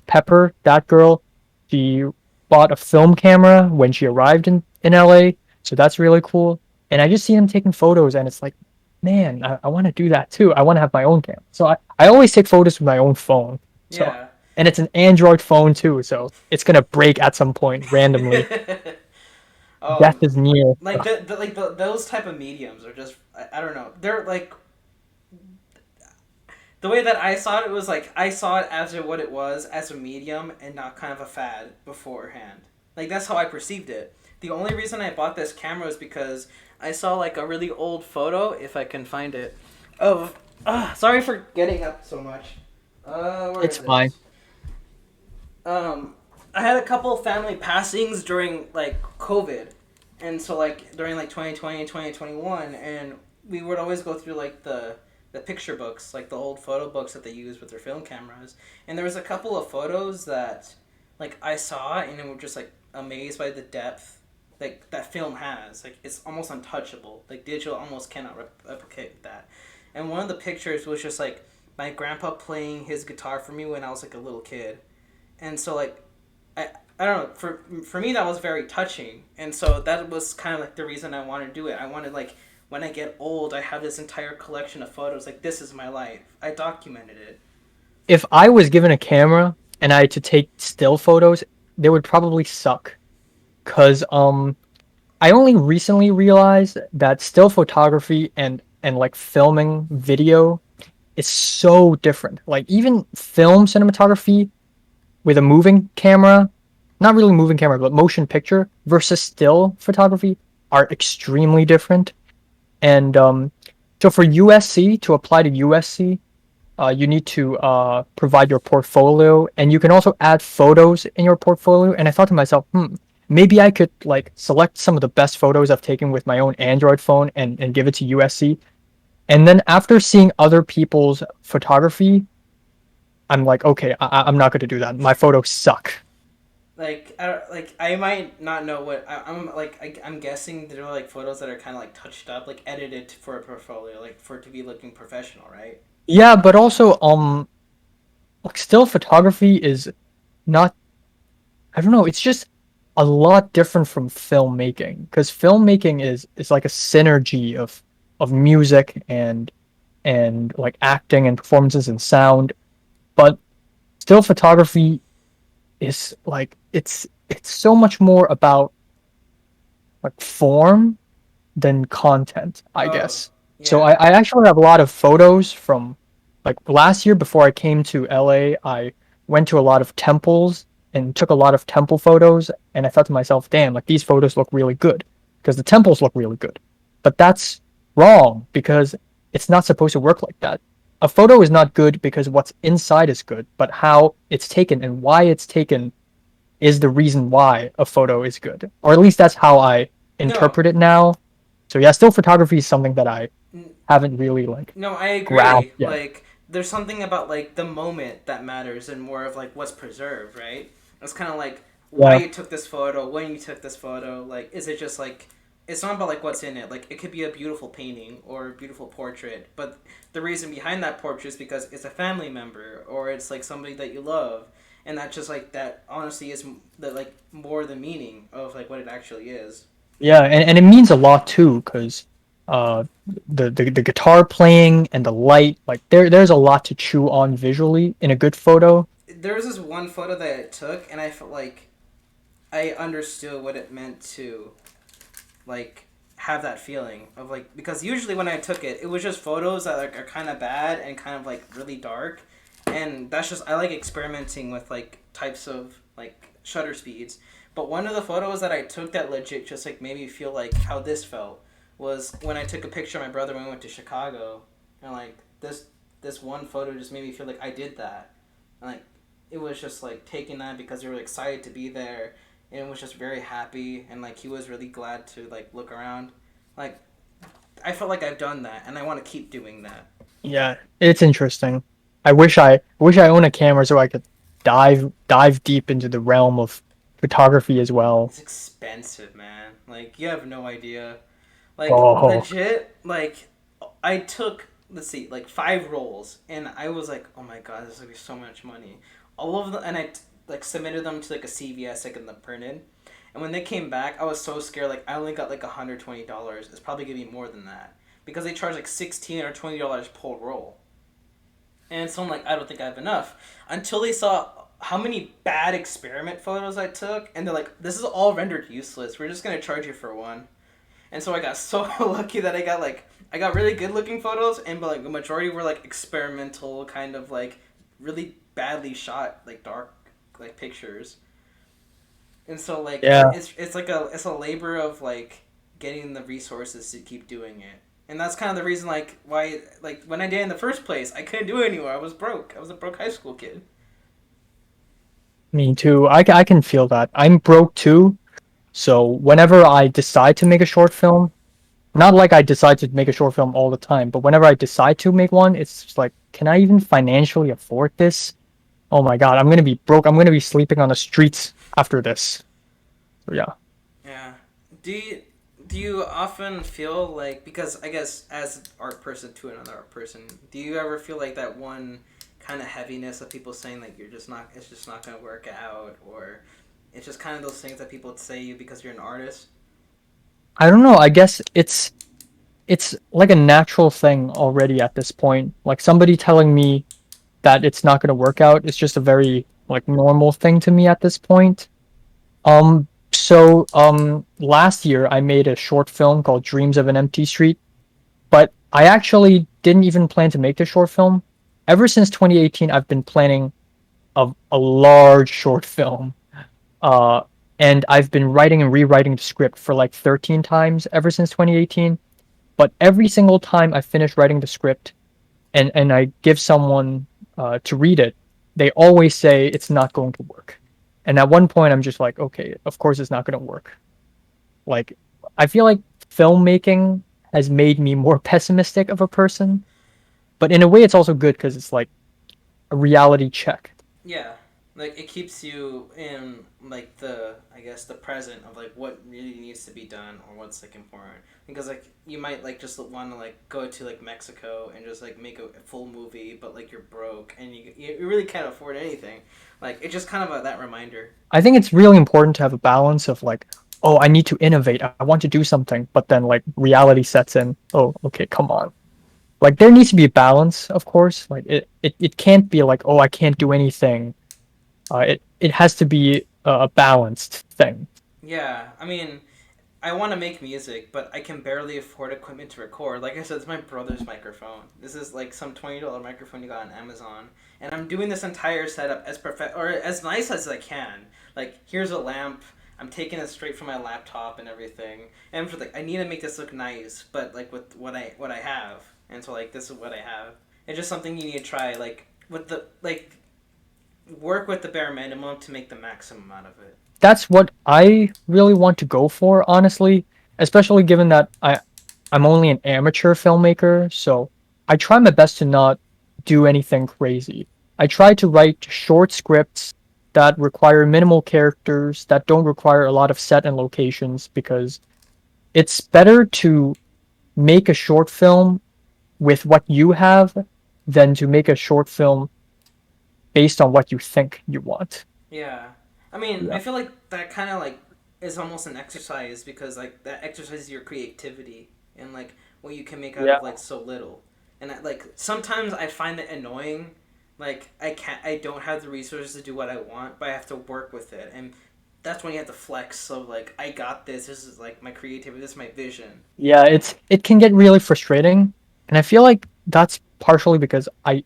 Pepper, that girl, she bought a film camera when she arrived in LA. So that's really cool. And I just see him taking photos and it's like, man, I want to do that too. I want to have my own camera. So I always take photos with my own phone. So Yeah. and it's an Android phone too, so it's gonna break at some point randomly. Death um, is near. like those type of mediums are just I don't know. They're like the way that I saw it was like I saw it as what it was as a medium and not kind of a fad beforehand. Like that's how I perceived it. The only reason I bought this camera was because I saw like a really old photo, if I can find it, of. Sorry for getting up so much. Where It's is it? fine. I had a couple family passings during like COVID, and so like during like 2020 and 2021, and we would always go through like the picture books, like the old photo books that they use with their film cameras, and there was a couple of photos that like I saw and I was just like amazed by the depth like that film has. Like it's almost untouchable. Like digital almost cannot replicate that. And one of the pictures was just like my grandpa playing his guitar for me when I was like a little kid, and so like I don't know, for me that was very touching, and so that was kind of like the reason I wanted to do it. I wanted like when I get old, I have this entire collection of photos. Like this is my life. I documented it. If I was given a camera and I had to take still photos, they would probably suck. Cause I only recently realized that still photography and like filming video is so different. Like even film cinematography with a moving camera, not really moving camera, but motion picture versus still photography are extremely different. And so for USC, to apply to USC, you need to provide your portfolio, and you can also add photos in your portfolio. And I thought to myself, maybe I could like select some of the best photos I've taken with my own Android phone and give it to USC. And then after seeing other people's photography, I'm like, okay, I'm not going to do that. My photos suck. I might not know what I'm like. I'm guessing there are like photos that are kind of like touched up, like edited for a portfolio, like for it to be looking professional, right? Yeah, but also like still photography is not, I don't know, it's just a lot different from filmmaking because filmmaking is like a synergy of music and like acting and performances and sound, but still photography is like it's so much more about like form than content, I Oh, guess. So yeah. I actually have a lot of photos from like last year before I came to LA. I went to a lot of temples and took a lot of temple photos. And I thought to myself, damn, like these photos look really good because the temples look really good. But that's wrong because it's not supposed to work like that. A photo is not good because what's inside is good, but how it's taken and why it's taken is the reason why a photo is good. Or at least that's how I No, interpret it now. So yeah, still photography is something that I n- haven't really like no, I grasped agree. yet. Like, there's something about like the moment that matters and more of like what's preserved, right? It's kind of like why Yeah. you took this photo, when you took this photo. Like, is it just like it's not about like what's in it. Like, it could be a beautiful painting or a beautiful portrait, but the reason behind that portrait is because it's a family member or it's like somebody that you love, and that just like that honestly is the like more the meaning of like what it actually is. Yeah, and it means a lot too, because uh the guitar playing and the light, like there's a lot to chew on visually in a good photo. There was this one photo that I took, and I felt like I understood what it meant to like have that feeling of like, because usually when I took it, it was just photos that like are kind of bad and kind of like really dark, and that's just, I like experimenting with like types of like shutter speeds. But one of the photos that I took that legit just like made me feel like how this felt was when I took a picture of my brother when we went to Chicago, and like this one photo just made me feel like I did that, and like it was just like taking that because we were excited to be there, and was just very happy, and like he was really glad to like look around. Like I felt like I've done that and I want to keep doing that. Yeah, it's interesting. I wish I owned a camera so I could dive deep into the realm of photography as well. It's expensive, man. Like you have no idea. Like Oh, legit, like I took, let's see, like 5 rolls, and I was like, oh my god, this is gonna be so much money. All of them, and like submitted them to like a CVS, like in the printed. And when they came back, I was so scared. Like I only got like $120. It's probably gonna be more than that because they charge like $16 or $20 per roll. And so I'm like, I don't think I have enough. Until they saw how many bad experiment photos I took, and they're like, this is all rendered useless. We're just gonna charge you for one. And so I got so lucky that I got really good looking photos, and but like the majority were like experimental, kind of like really badly shot, like dark like pictures. And so like yeah. it's a labor of like getting the resources to keep doing it. And that's kind of the reason like why like when I did it in the first place, I couldn't do it anymore. I was broke. I was a broke high school kid. Me too. I can feel that. I'm broke too. So whenever I decide to make a short film, not like I decide to make a short film all the time, but whenever I decide to make one, it's just like, can I even financially afford this? Oh my God, I'm gonna be broke. I'm gonna be sleeping on the streets after this. So yeah. Yeah. Do you do you often feel like, because I guess as an art person to another art person, do you ever feel like that one kind of heaviness of people saying like you're just not, it's just not gonna work out, or it's just kind of those things that people say you because you're an artist? I don't know. I guess it's like a natural thing already at this point. Like somebody telling me that it's not gonna work out is just a very like normal thing to me at this point. Last year I made a short film called Dreams of an Empty Street, but I actually didn't even plan to make the short film. Ever since 2018, I've been planning a large short film. Uh, and I've been writing and rewriting the script for like 13 times ever since 2018. But every single time I finish writing the script and I give someone to read it, they always say it's not going to work. And at one point, I'm just like, okay, of course it's not going to work. Like, I feel like filmmaking has made me more pessimistic of a person, but in a way, it's also good because it's like a reality check. Yeah, like it keeps you in like the, I guess the present of like what really needs to be done or what's like important, because like you might like just want to like go to like Mexico and just like make a full movie, but like you're broke and you really can't afford anything. Like it's just kind of that reminder. I think it's really important to have a balance of like, oh, I need to innovate. I want to do something, but then like reality sets in. Oh, okay, come on. Like there needs to be a balance, of course. Like it can't be like, oh, I can't do anything. It has to be a balanced thing. Yeah, I mean, I want to make music, but I can barely afford equipment to record. Like I said, it's my brother's microphone. This is like some $20 microphone you got on Amazon, and I'm doing this entire setup as perfect or as nice as I can. Like here's a lamp. I'm taking it straight from my laptop and everything. And for like, I need to make this look nice, but like with what I have, and so like this is what I have. It's just something you need to try. Like with the like work with the bare minimum to make the maximum out of it. That's what I really want to go for, honestly, especially given that I'm only an amateur filmmaker, so I try my best to not do anything crazy. I try to write short scripts that require minimal characters, that don't require a lot of set and locations, because it's better to make a short film with what you have than to make a short film based on what you think you want. Yeah. I mean, I Yeah. feel like that kind of like is almost an exercise, because like that exercises your creativity and like what you can make out Yeah. of like so little. And like sometimes I find it annoying. Like I don't have the resources to do what I want, but I have to work with it. And that's when you have to flex. So like, I got this. This is like my creativity. This is my vision. Yeah, it can get really frustrating, and I feel like that's partially because I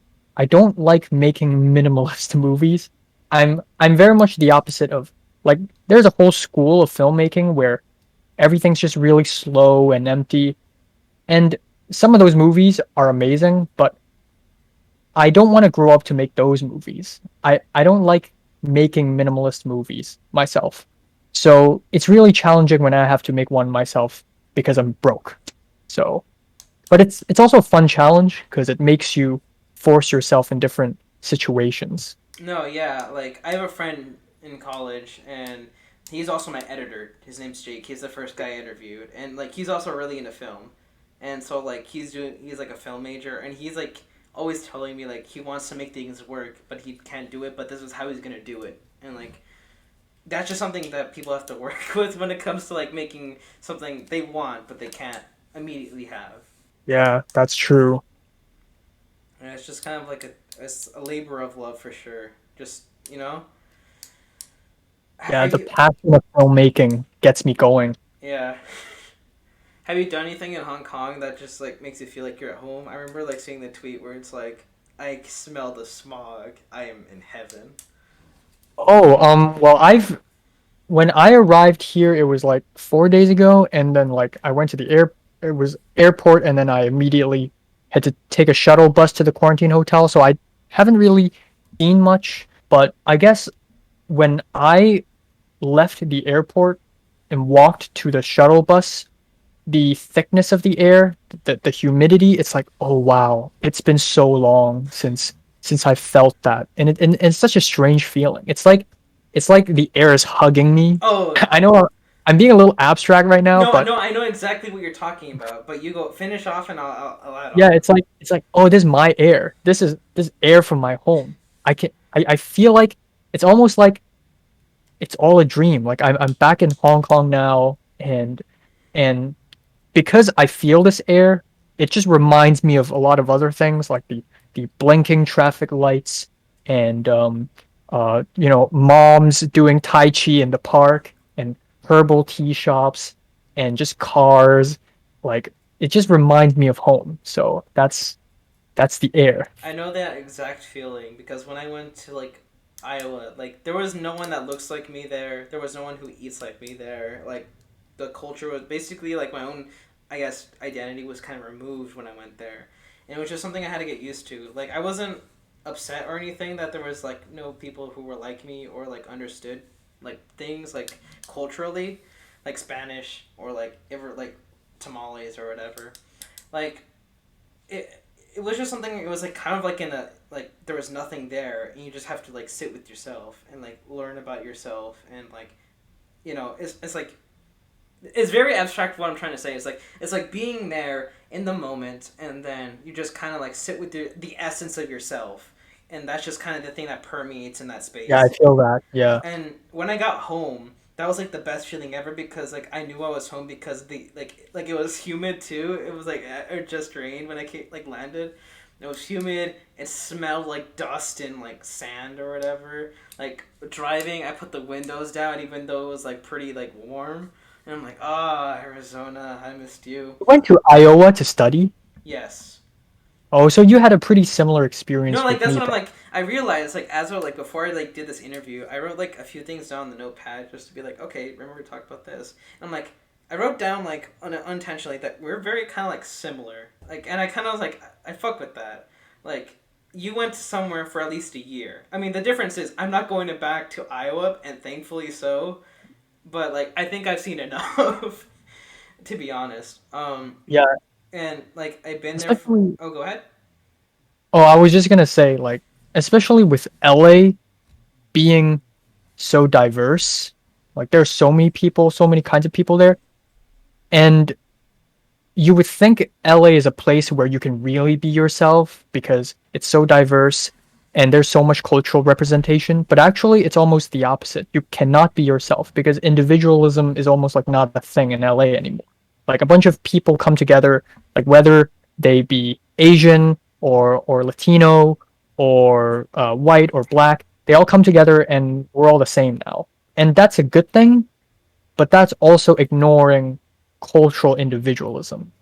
don't like making minimalist movies. I'm very much the opposite of like there's a whole school of filmmaking where everything's just really slow and empty, and some of those movies are amazing, but I don't want to grow up to make those movies. I don't like making minimalist movies myself. So it's really challenging when I have to make one myself because I'm broke. So, but it's also a fun challenge because it makes you force yourself in different situations. No, yeah, like I have a friend in college, and he's also my editor. His name's Jake. He's the first guy I interviewed, and like he's also really into film, and so like he's like a film major, and he's like always telling me like he wants to make things work, but he can't do it. But this is how he's gonna do it, and like that's just something that people have to work with when it comes to like making something they want but they can't immediately have. Yeah, that's true. And it's just kind of like it's a labor of love for sure. Just you know, Yeah, have the you? passion of filmmaking gets me going. Yeah. Have you done anything in Hong Kong that just like makes you feel like you're at home? I remember like seeing the tweet where it's like, I smell the smog. I am in heaven. Oh, well, I've when I arrived here, it was like 4 days ago, and then like I went to the air. It was airport, and then I immediately had to take a shuttle bus to the quarantine hotel. So I haven't really seen much, but I guess when I left the airport and walked to the shuttle bus, the thickness of the air, the humidity, it's like, oh wow, it's been so long since I felt that, and it's such a strange feeling. It's like the air is hugging me. Oh I know I'm being a little abstract right now, no, but no, I know exactly what you're talking about. But you go finish off, and I'll add yeah, on. it's like oh, this is my air. This air from my home. I feel like it's almost like it's all a dream. Like I'm back in Hong Kong now, and because I feel this air, it just reminds me of a lot of other things like the blinking traffic lights and moms doing tai chi in the park and herbal tea shops and just cars. Like it just reminds me of home. So that's the air. I know that exact feeling because when I went to like Iowa, like there was no one that looks like me there. There was no one who eats like me there. Like the culture was basically like my own, I guess, identity was kind of removed when I went there, and it was just something I had to get used to. Like I wasn't upset or anything that there was like no people who were like me or like understood like things like culturally, like Spanish or like ever like tamales or whatever. Like it it was just something. It was like kind of like in a like there was nothing there, and you just have to like sit with yourself and like learn about yourself and like it's like it's very abstract. What I'm trying to say is like it's like being there in the moment, and then you just kind of like sit with the essence of yourself, and that's just kind of the thing that permeates in that Yeah, I space. feel that. Yeah. And when I got home, that was like the best feeling ever because like I knew I was home because the like it was humid too. It was like it just rained when I came, like landed. It was humid. It smelled like dust and like sand or whatever. Like driving, I put the windows down even though it was like pretty like warm. And I'm like, ah, Arizona, I missed you. You went to Iowa to study? Yes. Oh, so you had a pretty similar No, experience like with that's me what I'm then. like. I realized like as well like before I like did this interview, I wrote like a few things down on the notepad just to be like, okay, remember we talked about this. And I'm like, I wrote down like unintentionally that we're very kind of like similar. Like, and I kind of was like, I fuck with that. Like, you went somewhere for at least a year. I mean, the difference is I'm not going to back to Iowa, and thankfully so. But like, I think I've seen enough to be honest. Yeah, And like I've been there. especially Oh, go ahead. oh, I was just gonna say, like, especially with LA being so diverse, like there's so many people, so many kinds of people there, and you would think LA is a place where you can really be yourself because it's so diverse and there's so much cultural representation, but actually it's almost the opposite. You cannot be yourself because individualism is almost like not a thing in LA anymore. Like a bunch of people come together, like whether they be Asian or Latino or white or black, they all come together and we're all the same now. and that's a good thing, but that's also ignoring cultural individualism.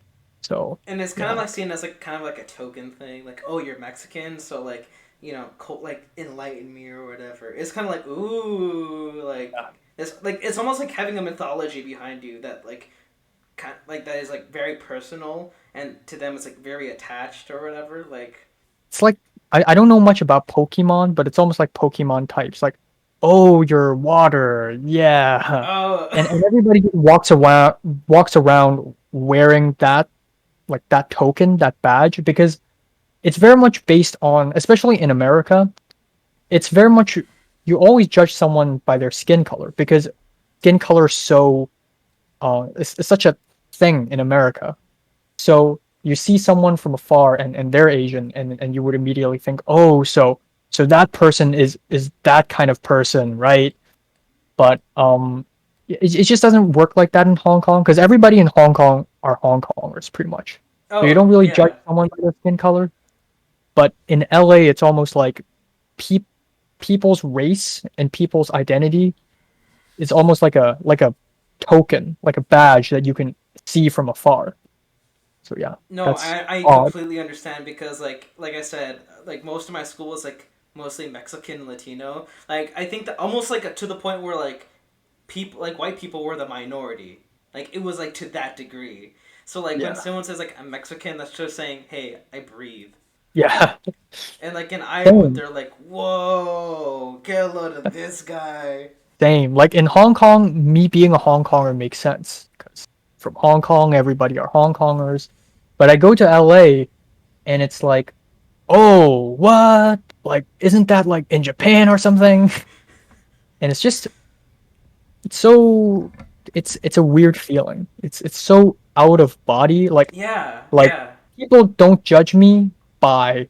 So And it's kind of yeah, like seen as like kind of like a token thing, like oh you're Mexican, so like like enlighten me or whatever. It's kind of like ooh, like it's almost like having a mythology behind you that like that is like very personal, and to them it's like very attached or whatever. Like it's like I don't know much about Pokemon, but it's almost like Pokemon types. Like, oh, you're water, yeah, oh and everybody just walks around wearing that like that token, that badge, because it's very much based on, especially in America, it's very much you always judge someone by their skin color because skin color is so it's such a thing in America. So you see someone from afar and they're Asian and you would immediately think, oh, so that person is that kind of person, right? But it just doesn't work like that in Hong Kong because everybody in Hong Kong are Hong Kongers pretty much. So you oh don't really judge yeah someone by their skin color. But in LA, it's almost like pe- people's race and people's identity is almost like a token, like a badge that you can see from afar. So yeah, no that's I odd. completely understand because like I said, like most of my school was like mostly Mexican Latino. Like I think that almost like to the point where like people like white people were the minority. Like it was like to that degree. So like when Yeah. someone says like I'm Mexican, that's just saying, hey, I breathe. Yeah. And like in Iowa, Same. they're like, whoa, get a load of this guy. Same. Like in Hong Kong, me being a Hong Konger makes sense because from Hong Kong, everybody are Hong Kongers. But I go to LA and it's like, oh, what? Like, isn't that like in Japan or something? And it's just it's so it's a weird feeling. It's so out of body. Yeah, Like yeah, people don't judge me by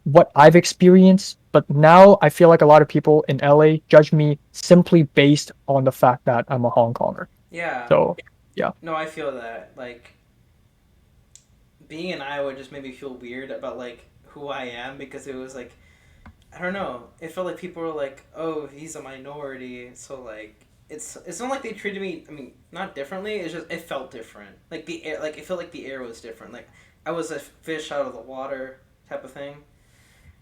what I've experienced, but now I feel like a lot of people in LA judge me simply based on the fact that I'm a Hong Konger. yeah. So yeah, No, I feel that. Like being in Iowa just made me feel weird about like who I am because it was like I don't know. It felt like people were like, "Oh, he's a minority," so like it's not like they treated me. I mean, not differently. It's just it felt different. Like the air, like it felt like the air was different. Like I was a fish out of the water type of thing,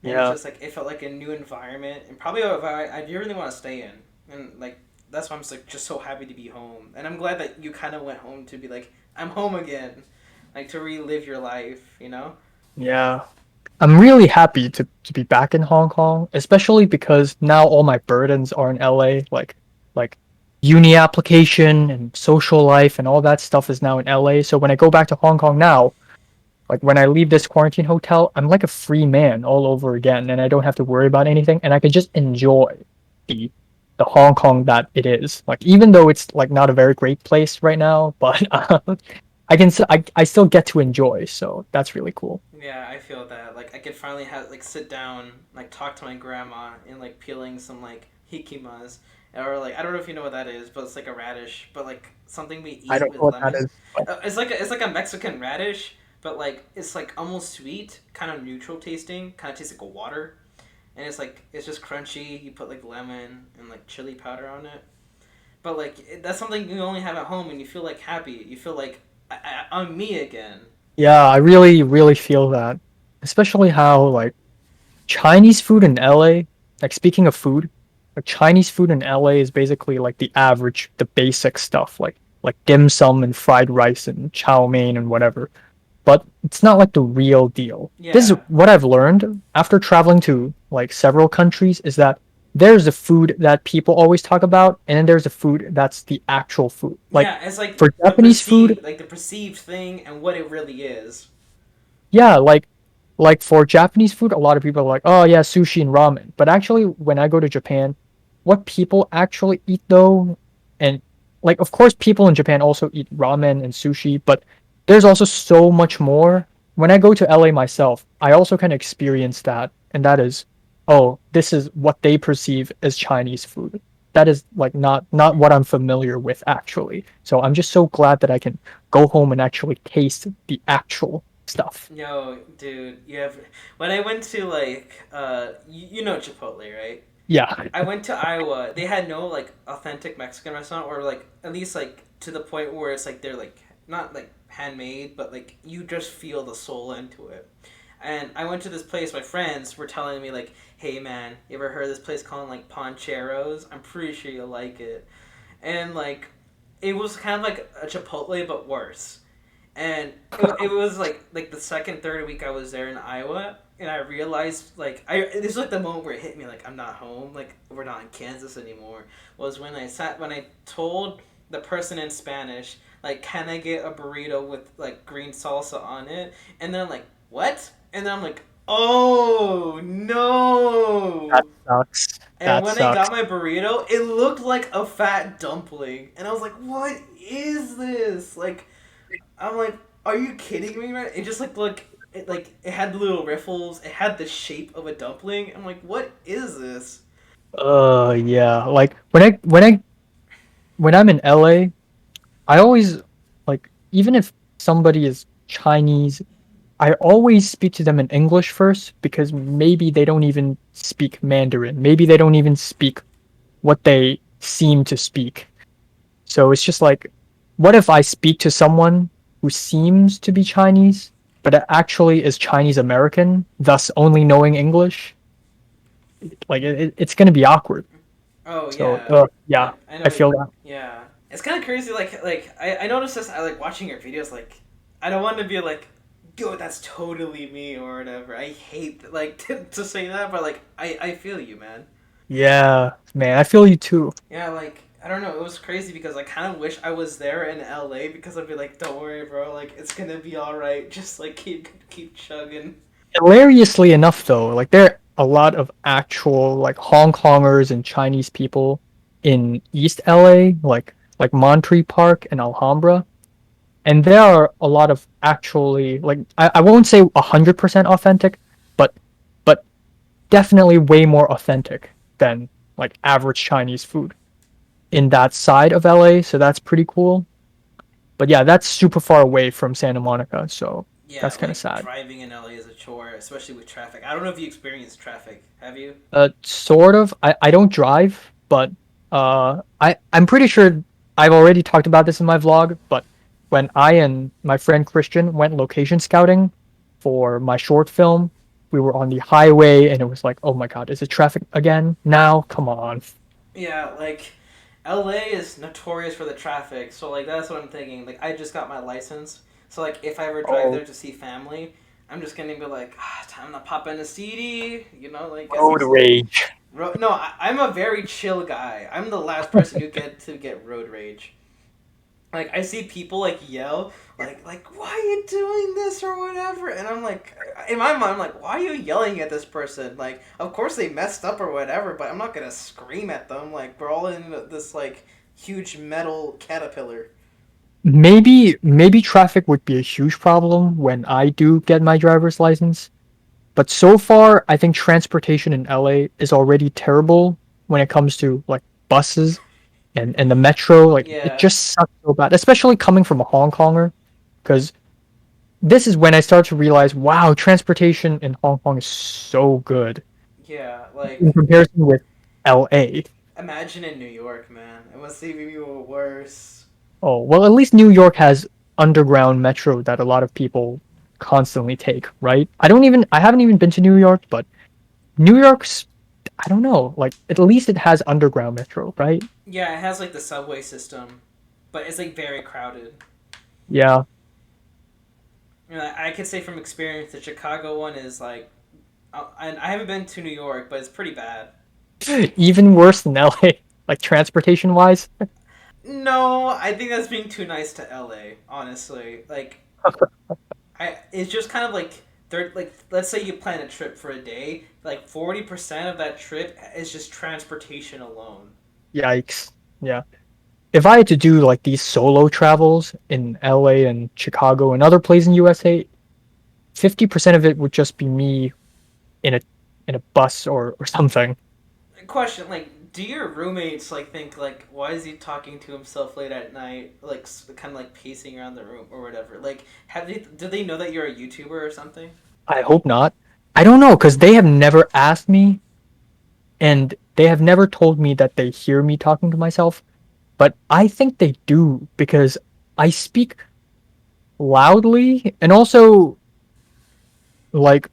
and it's yeah, just like it felt like a new environment, and probably if I do really want to stay in, and like that's why I'm just so happy to be home, and I'm glad that you kind of went home to be like I'm home again, like to relive your life, you know. yeah. I'm really happy to be back in Hong Kong, especially because now all my burdens are in LA, like uni application and social life and all that stuff is now in LA. So when I go back to Hong Kong now, like when I leave this quarantine hotel, I'm like a free man all over again, and I don't have to worry about anything, and I can just enjoy the the Hong Kong that it is. Like even though it's like not a very great place right now, but I still get to enjoy. So that's really cool. Yeah, I feel that. Like I could finally have like sit down, like talk to my grandma and like peeling some like hikimas. Or like I don't know if you know what that is, but it's like a radish, but like something we I eat don't know with what that lemon. is, but It's like a Mexican radish, but like it's like almost sweet, kind of neutral tasting, kind of tastes like a water, and it's just crunchy. You put like lemon and like chili powder on it, but like that's something you only have at home, and you feel like happy. You feel like I'm me again. yeah, I really, really feel that. Especially how like Chinese food in LA, like speaking of food, like Chinese food in LA is basically like the average, the basic stuff, like dim sum and fried rice and chow mein and whatever. But it's not like the real deal. This is Yeah, what I've learned after traveling to like several countries is that there's a food that people always talk about, and then there's a food that's the actual food. Like yeah. It's like for Japanese food, the perceived thing, and what it really is. yeah, like for Japanese food, a lot of people are like, oh yeah, sushi and ramen. But actually, when I go to Japan, what people actually eat though, and like of course people in Japan also eat ramen and sushi, but there's also so much more. When I go to LA myself, I also kind of experience that, and that is, oh, this is what they perceive as Chinese food. That is like not what I'm familiar with actually. So I'm just so glad that I can go home and actually taste the actual stuff. Yo, dude, you have when I went to like you know Chipotle, right? Yeah. I went to Iowa. They had no like authentic Mexican restaurant, or like at least like to the point where it's like they're like not like handmade, but like you just feel the soul into it. And I went to this place. My friends were telling me like, "Hey man, you ever heard of this place called like Poncheros? I'm pretty sure you'll like it." And like, it was kind of like a Chipotle but worse. And it was like the second third week I was there in Iowa, and I realized like I this was like the moment where it hit me like I'm not home, like we're not in Kansas anymore. Was when I told the person in Spanish like, can I get a burrito with like green salsa on it? And then I'm like, what? And then I'm like, oh That no. sucks. And That when I got sucks. my burrito, it looked like a fat dumpling. And I was like, what is this? Like, I'm like, are you kidding me, man? It just like it had little riffles. It had the shape of a dumpling. I'm like, what is this? Yeah. Like when I'm in LA, I always like even if somebody is Chinese, I always speak to them in English first because maybe they don't even speak Mandarin. Maybe they don't even speak what they seem to speak. So it's just like, what if I speak to someone who seems to be Chinese, but actually is Chinese American, thus only knowing English? Like it's gonna be awkward. Oh So yeah, yeah, I know. I feel that. Yeah, it's kind of crazy. Like I noticed this. I like watching your videos. Like, I don't want to be like, yo, that's totally me or whatever. I hate like to say that, but like I feel you, man. Yeah, man, I feel you too. Yeah, like I don't know. It was crazy because I kind of wish I was there in LA because I'd be like, don't worry, bro. Like it's gonna be all right. Just like keep chugging. Hilariously enough, though, like there are a lot of actual like Hong Kongers and Chinese people in East LA, like Monterey Park and Alhambra, and there are a lot of actually like I won't say 100% authentic, but but definitely way more authentic than like average Chinese food in that side of LA. So that's pretty cool. But yeah, that's super far away from Santa Monica, so Yeah, that's kind of like sad. driving in LA is a chore, especially with traffic. I don't know if you experience traffic. Have you? Sort of. I don't drive, but I'm pretty sure I've already talked about this in my vlog. But when I and my friend Christian went location scouting for my short film, we were on the highway, and it was like, oh my god, is it traffic again? Now, come on. Yeah, like LA is notorious for the traffic, so like that's what I'm thinking. Like I just got my license, so like if I ever drive Oh, there to see family, I'm just gonna be like, time to pop in a CD, you know, like get some. road rage. No, I'm a very chill guy. I'm the last person you get to get road rage. Like I see people like yell like why are you doing this or whatever, and I'm like in my mind I'm like, why are you yelling at this person? Like of course they messed up or whatever, but I'm not gonna scream at them. Like we're all in this like huge metal caterpillar. Maybe traffic would be a huge problem when I do get my driver's license. But so far, I think transportation in LA is already terrible when it comes to like buses and the metro. Like it Yeah, just sucks so bad, especially coming from a Hong Konger, because this is when I start to realize, wow, transportation in Hong Kong is so good yeah, in like comparison with LA. imagine in New York, man, it must even be worse. Oh, well, at least New York has underground metro that a lot of people constantly take, right? I haven't even been to New York, but New York's, I don't know, like at least it has underground metro, right? Yeah, it has like the subway system, but it's like very crowded. Yeah. You know, I could say from experience the Chicago one is like, and I haven't been to New York, but it's pretty bad. Even worse than LA, like transportation wise. No, I think that's being too nice to LA, honestly. Like it's just kind of like they're like let's say you plan a trip for a day, like 40% of that trip is just transportation alone. Yikes. Yeah. If I had to do like these solo travels in LA and Chicago and other places in USA, 50% of it would just be me in a bus or something. Question, like do your roommates like think like why is he talking to himself late at night, like kind of like pacing around the room or whatever? Like have they do they know that you're a YouTuber or something? I hope not. I don't know because they have never asked me, and they have never told me that they hear me talking to myself, but I think they do because I speak loudly, and also like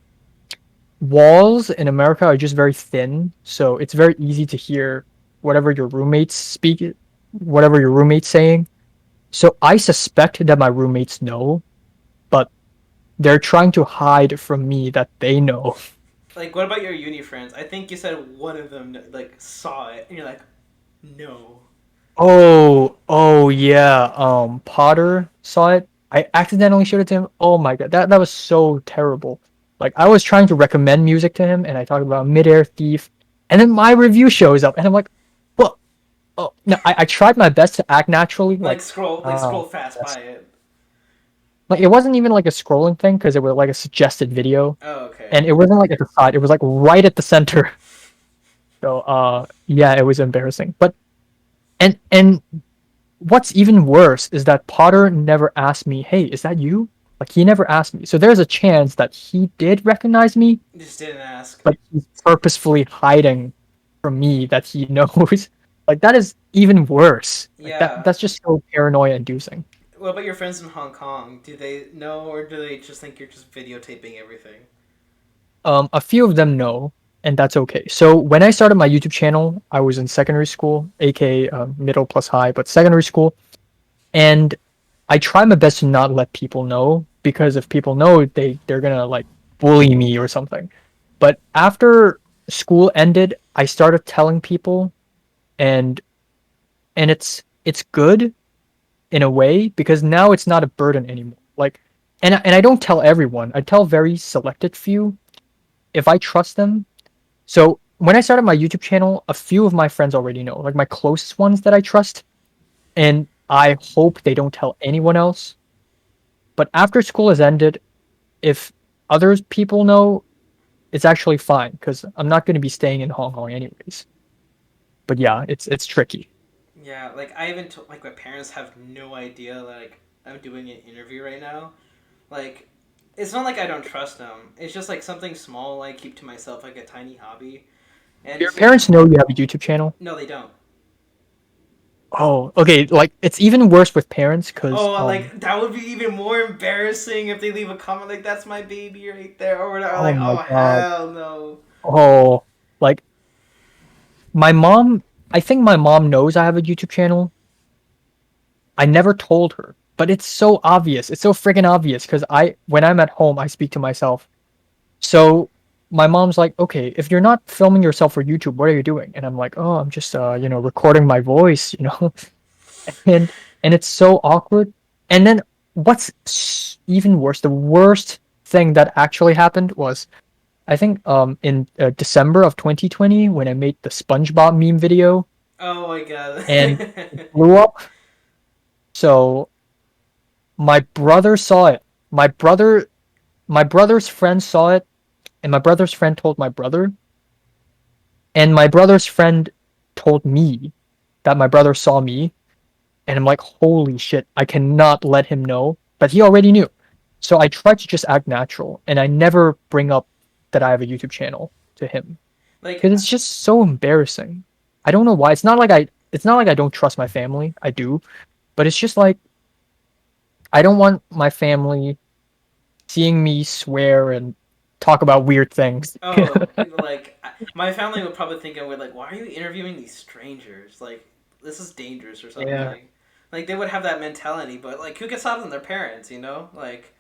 walls in America are just very thin, so it's very easy to hear whatever your roommates speak, whatever your roommate's saying. So I suspect that my roommates know, but they're trying to hide from me that they know. Like, what about your uni friends? I think you said one of them like saw it, and you're like, no. Oh yeah. Potter saw it. I accidentally showed it to him. Oh my god, that was so terrible. Like I was trying to recommend music to him, and I talked about Midair Thief, and then my review shows up, and I'm like, well, oh no. I tried my best to act naturally, Like scroll fast yes. by it. Like it wasn't even like a scrolling thing because it was like a suggested video, Oh, okay. and it wasn't like at the side. It was like right at the center. So yeah, it was embarrassing. But and what's even worse is that Potter never asked me, "Hey, is that you?" Like he never asked me. So there's a chance that he did recognize me, Just didn't ask. but he's purposefully hiding from me that he knows. Like that is even worse. Like that Yeah. that's just so paranoia inducing. What about your friends in Hong Kong? Do they know, or do they just think you're just videotaping everything? A few of them know, and that's okay. So when I started my YouTube channel, I was in secondary school, aka middle plus high, but secondary school, and I try my best to not let people know because if people know, they're gonna like bully me or something. But after school ended, I started telling people, and it's good in a way because now it's not a burden anymore. Like, and I don't tell everyone. I tell very selected few if I trust them. So when I started my YouTube channel, a few of my friends already know, like my closest ones that I trust, and I hope they don't tell anyone else. But after school has ended, if other people know, it's actually fine because I'm not going to be staying in Hong Kong anyways. But yeah, it's tricky. Yeah, like I even like my parents have no idea like I'm doing an interview right now. Like, it's not like I don't trust them. It's just like something small I keep to myself, like a tiny hobby, and Your it's just parents know you have a YouTube channel? no, they don't. Oh, okay. Like it's even worse with parents because Oh, like that would be even more embarrassing if they leave a comment like "That's my baby right there" or whatever. oh Like, my oh god. hell no. Oh, like my mom. I think my mom knows I have a YouTube channel. I never told her, but it's so obvious. It's so freaking obvious because when I'm at home, I speak to myself. So my mom's like, okay, if you're not filming yourself for YouTube, what are you doing? And I'm like, oh, I'm just, recording my voice, and and it's so awkward. And then what's even worse, the worst thing that actually happened was, I think, in December of 2020 when I made the SpongeBob meme video Oh my god. and it blew up. So my brother saw it. My brother, my brother's friend saw it, and my brother's friend told my brother, and my brother's friend told me that my brother saw me, and I'm like, holy shit, I cannot let him know. But he already knew. So I tried to just act natural, and I never bring up that I have a YouTube channel to him like, because it's just so embarrassing. I don't know why. It's not like I don't trust my family. I do, but it's just like I don't want my family seeing me swear and talk about weird things. oh, like my family would probably think I would like, why are you interviewing these strangers? Like, this is dangerous or Yeah. something. Like they would have that mentality, but like, who can stop them? Their parents, you know? Like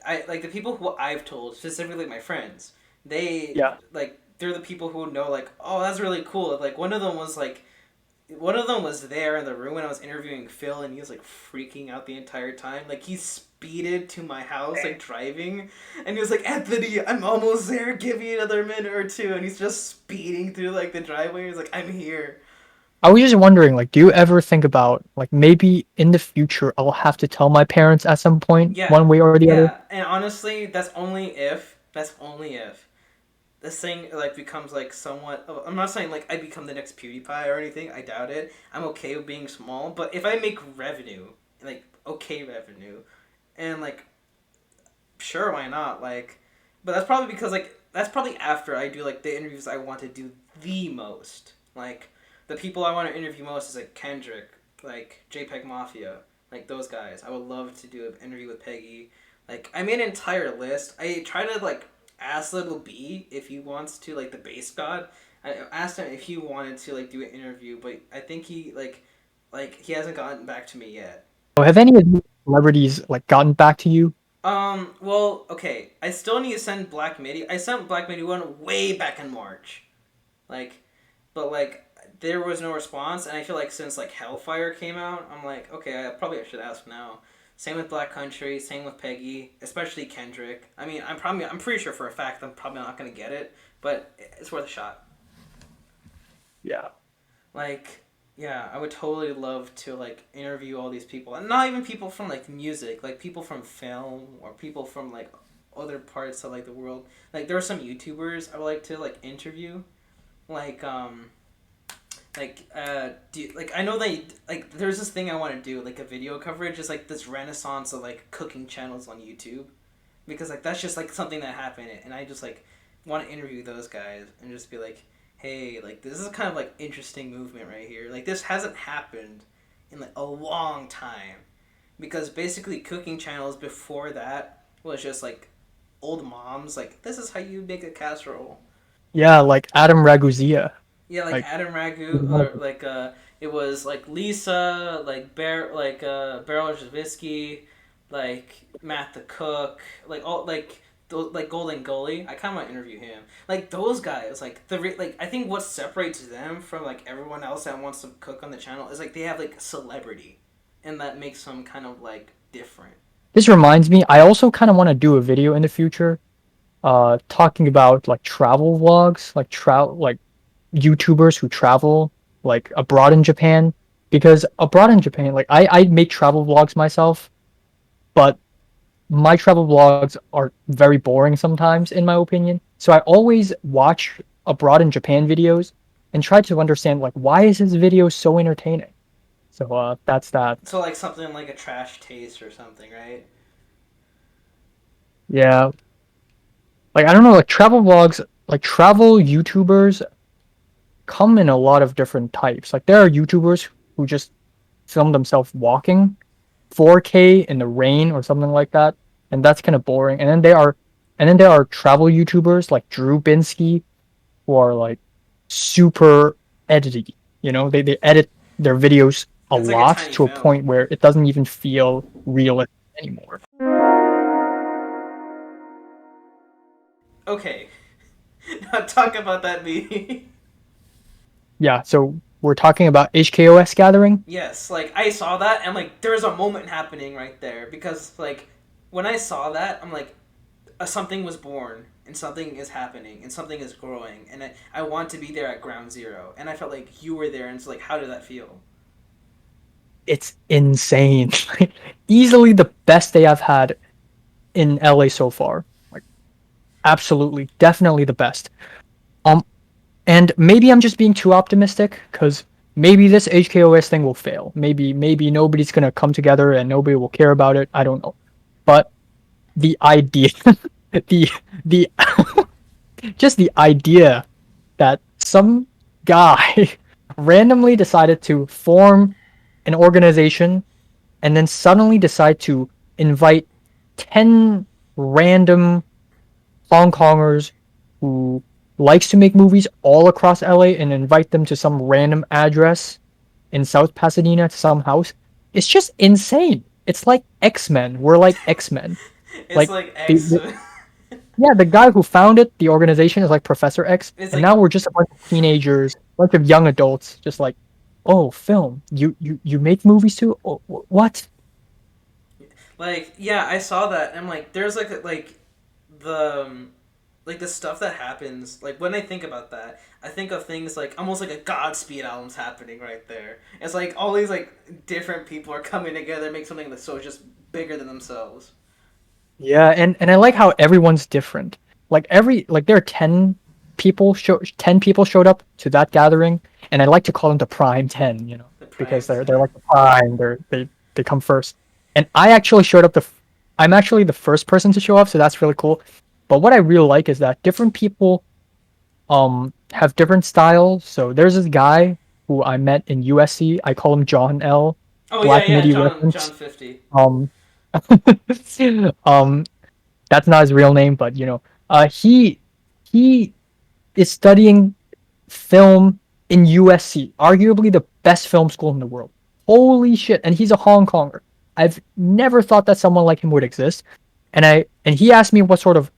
I like the people who I've told, specifically my friends. They Yeah. like they're the people who know like, oh, that's really cool. Like one of them was there in the room when I was interviewing Phil, and he was like freaking out the entire time. Like he speeded to my house, like driving, and he was like, "Anthony, I'm almost there. Give me another minute or two." And he's just speeding through like the driveway. He's like, "I'm here." I was just wondering, like, do you ever think about, like, maybe in the future I'll have to tell my parents at some point, Yeah, one way or the other? yeah. And honestly, that's only if this thing like becomes like somewhat. Oh, I'm not saying like I become the next PewDiePie or anything. I doubt it. I'm okay with being small, but if I make revenue, like okay revenue, and like sure, why not? Like, but that's probably because like that's probably after I do like the interviews I want to do the most. Like the people I want to interview most is like Kendrick, like JPEG Mafia, like those guys. I would love to do an interview with Peggy. Like I made an entire list. I try to like ask Little B if he wants to, like the bass god. I asked him if he wanted to like do an interview, but I think he like he hasn't gotten back to me yet. So have any of these celebrities like gotten back to you? Well, okay. I still need to send Black Midi. I sent Black Midi one way back in March. Like, but like, there was no response, and I feel like since like Hellfire came out, I'm like, okay, I should ask now. Same with Black Country, same with Peggy, especially Kendrick. I mean, I'm pretty sure for a fact I'm probably not gonna get it, but it's worth a shot. Yeah. Like, yeah, I would totally love to like interview all these people, and not even people from like music, like people from film or people from like other parts of like the world. Like there are some YouTubers I would like to like interview, like like I know they like there's this thing I want to do like a video coverage is like this renaissance of like cooking channels on YouTube, because like that's just like something that happened, and I just like want to interview those guys and just be like, hey, like this is kind of like interesting movement right here. Like this hasn't happened in like a long time, because basically cooking channels before that was just like old moms like this is how you make a casserole. Yeah, like Adam Raguzia. Yeah, like Like Adam Ragu, or like it was like Lisa, like Beryl Javisky, like Matt the Cook, like all like Golden Gully. I kind of want to interview him. Like those guys, like like I think what separates them from like everyone else that wants to cook on the channel is like they have like celebrity, and that makes them kind of like different. this reminds me, I also kind of want to do a video in the future talking about like travel vlogs, like like YouTubers who travel like abroad in Japan, because abroad in Japan, like I make travel vlogs myself, but my travel vlogs are very boring sometimes in my opinion. So I always watch abroad in Japan videos and try to understand like why is this video so entertaining. So that's that. So like something like a trash taste or something, right? Yeah. Like I don't know, like travel vlogs, like travel YouTubers come in a lot of different types. Like there are YouTubers who just film themselves walking 4K in the rain or something like that, and that's kind of boring. And then there are travel YouTubers like Drew Binsky who are like super edity. You know, they edit their videos a It's like a lot tiny to a film. point where it doesn't even feel realistic anymore. Okay, now talk about that meeting. Yeah, so we're talking about HKOS gathering. Yes, like I saw that and like there's a moment happening right there, because like when I saw that I'm like something was born and something is happening and something is growing, and I want to be there at ground zero, and I felt like you were there, and so like how did that feel? It's insane. Easily the best day I've had in LA so far. Like absolutely, definitely the best. Um, and maybe I'm just being too optimistic because maybe this HKOS thing will fail. Maybe nobody's gonna come together and nobody will care about it. I don't know. But the idea, the the just the idea that some guy randomly decided to form an organization and then suddenly decide to invite 10 random Hong Kongers who likes to make movies all across LA and invite them to some random address in South Pasadena to some house. It's just insane. It's like X-Men. We're like X-Men. It's Like like the, X. the yeah, the guy who founded the organization is like Professor X, It's and like now we're just a bunch of teenagers, a bunch of young adults, just like, oh, film. You make movies too? Oh, what? yeah, I saw that, and I'm like there's like the like the stuff that happens, like when I think about that, I think of things like almost like a Godspeed album's happening right there. It's like all these like different people are coming together, make something that's so just bigger than themselves. Yeah, and I like how everyone's different. Like there are 10 people showed up to that gathering, and I like to call them the prime 10, The prime because they're 10. like the prime, they come first. And I actually showed up I'm actually the first person to show up, so that's really cool. But what I really like is that different people have different styles. So there's this guy who I met in USC. I call him John L. Oh yeah, Black yeah, MIDI John reference. 50. Um, um, that's not his real name, but he is studying film in USC, arguably the best film school in the world. Holy shit! And he's a Hong Konger. I've never thought that someone like him would exist. And he asked me what sort of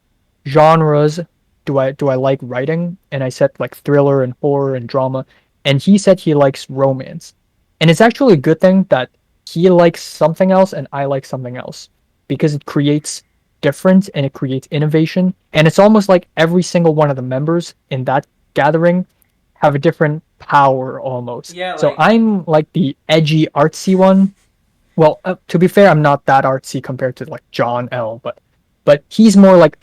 genres do I like writing, and I said like thriller and horror and drama, and he said he likes romance. And it's actually a good thing that he likes something else and I like something else because it creates difference and it creates innovation, and it's almost like every single one of the members in that gathering have a different power almost. Yeah, So like I'm like the edgy artsy one. Well, to be fair, I'm not that artsy compared to like John L, but he's more like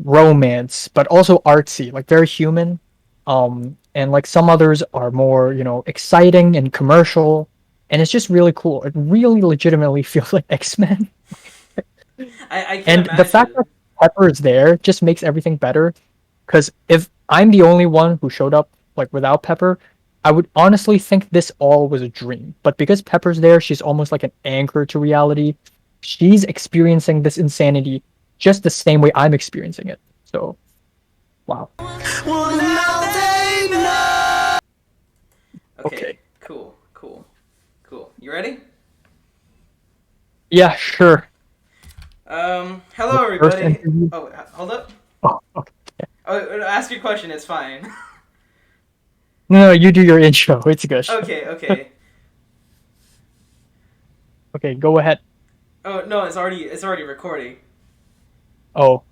romance, but also artsy, like very human. And like some others are more, exciting and commercial, and it's just really cool. It really legitimately feels like X-Men. I can And the fact that imagine. Pepper is there just makes everything better. Because if I'm the only one who showed up like without Pepper, I would honestly think this all was a dream. But because Pepper's there, she's almost like an anchor to reality. She's experiencing this insanity just the same way I'm experiencing it. So, wow. Well, now they know. Okay, Okay. cool. You ready? Yeah, sure. Hello First everybody. interview. Oh, hold up. Oh, okay. Oh, ask your question. It's fine. No, no, you do your intro. It's good. Okay. Okay, go ahead. Oh no, it's already recording. Oh,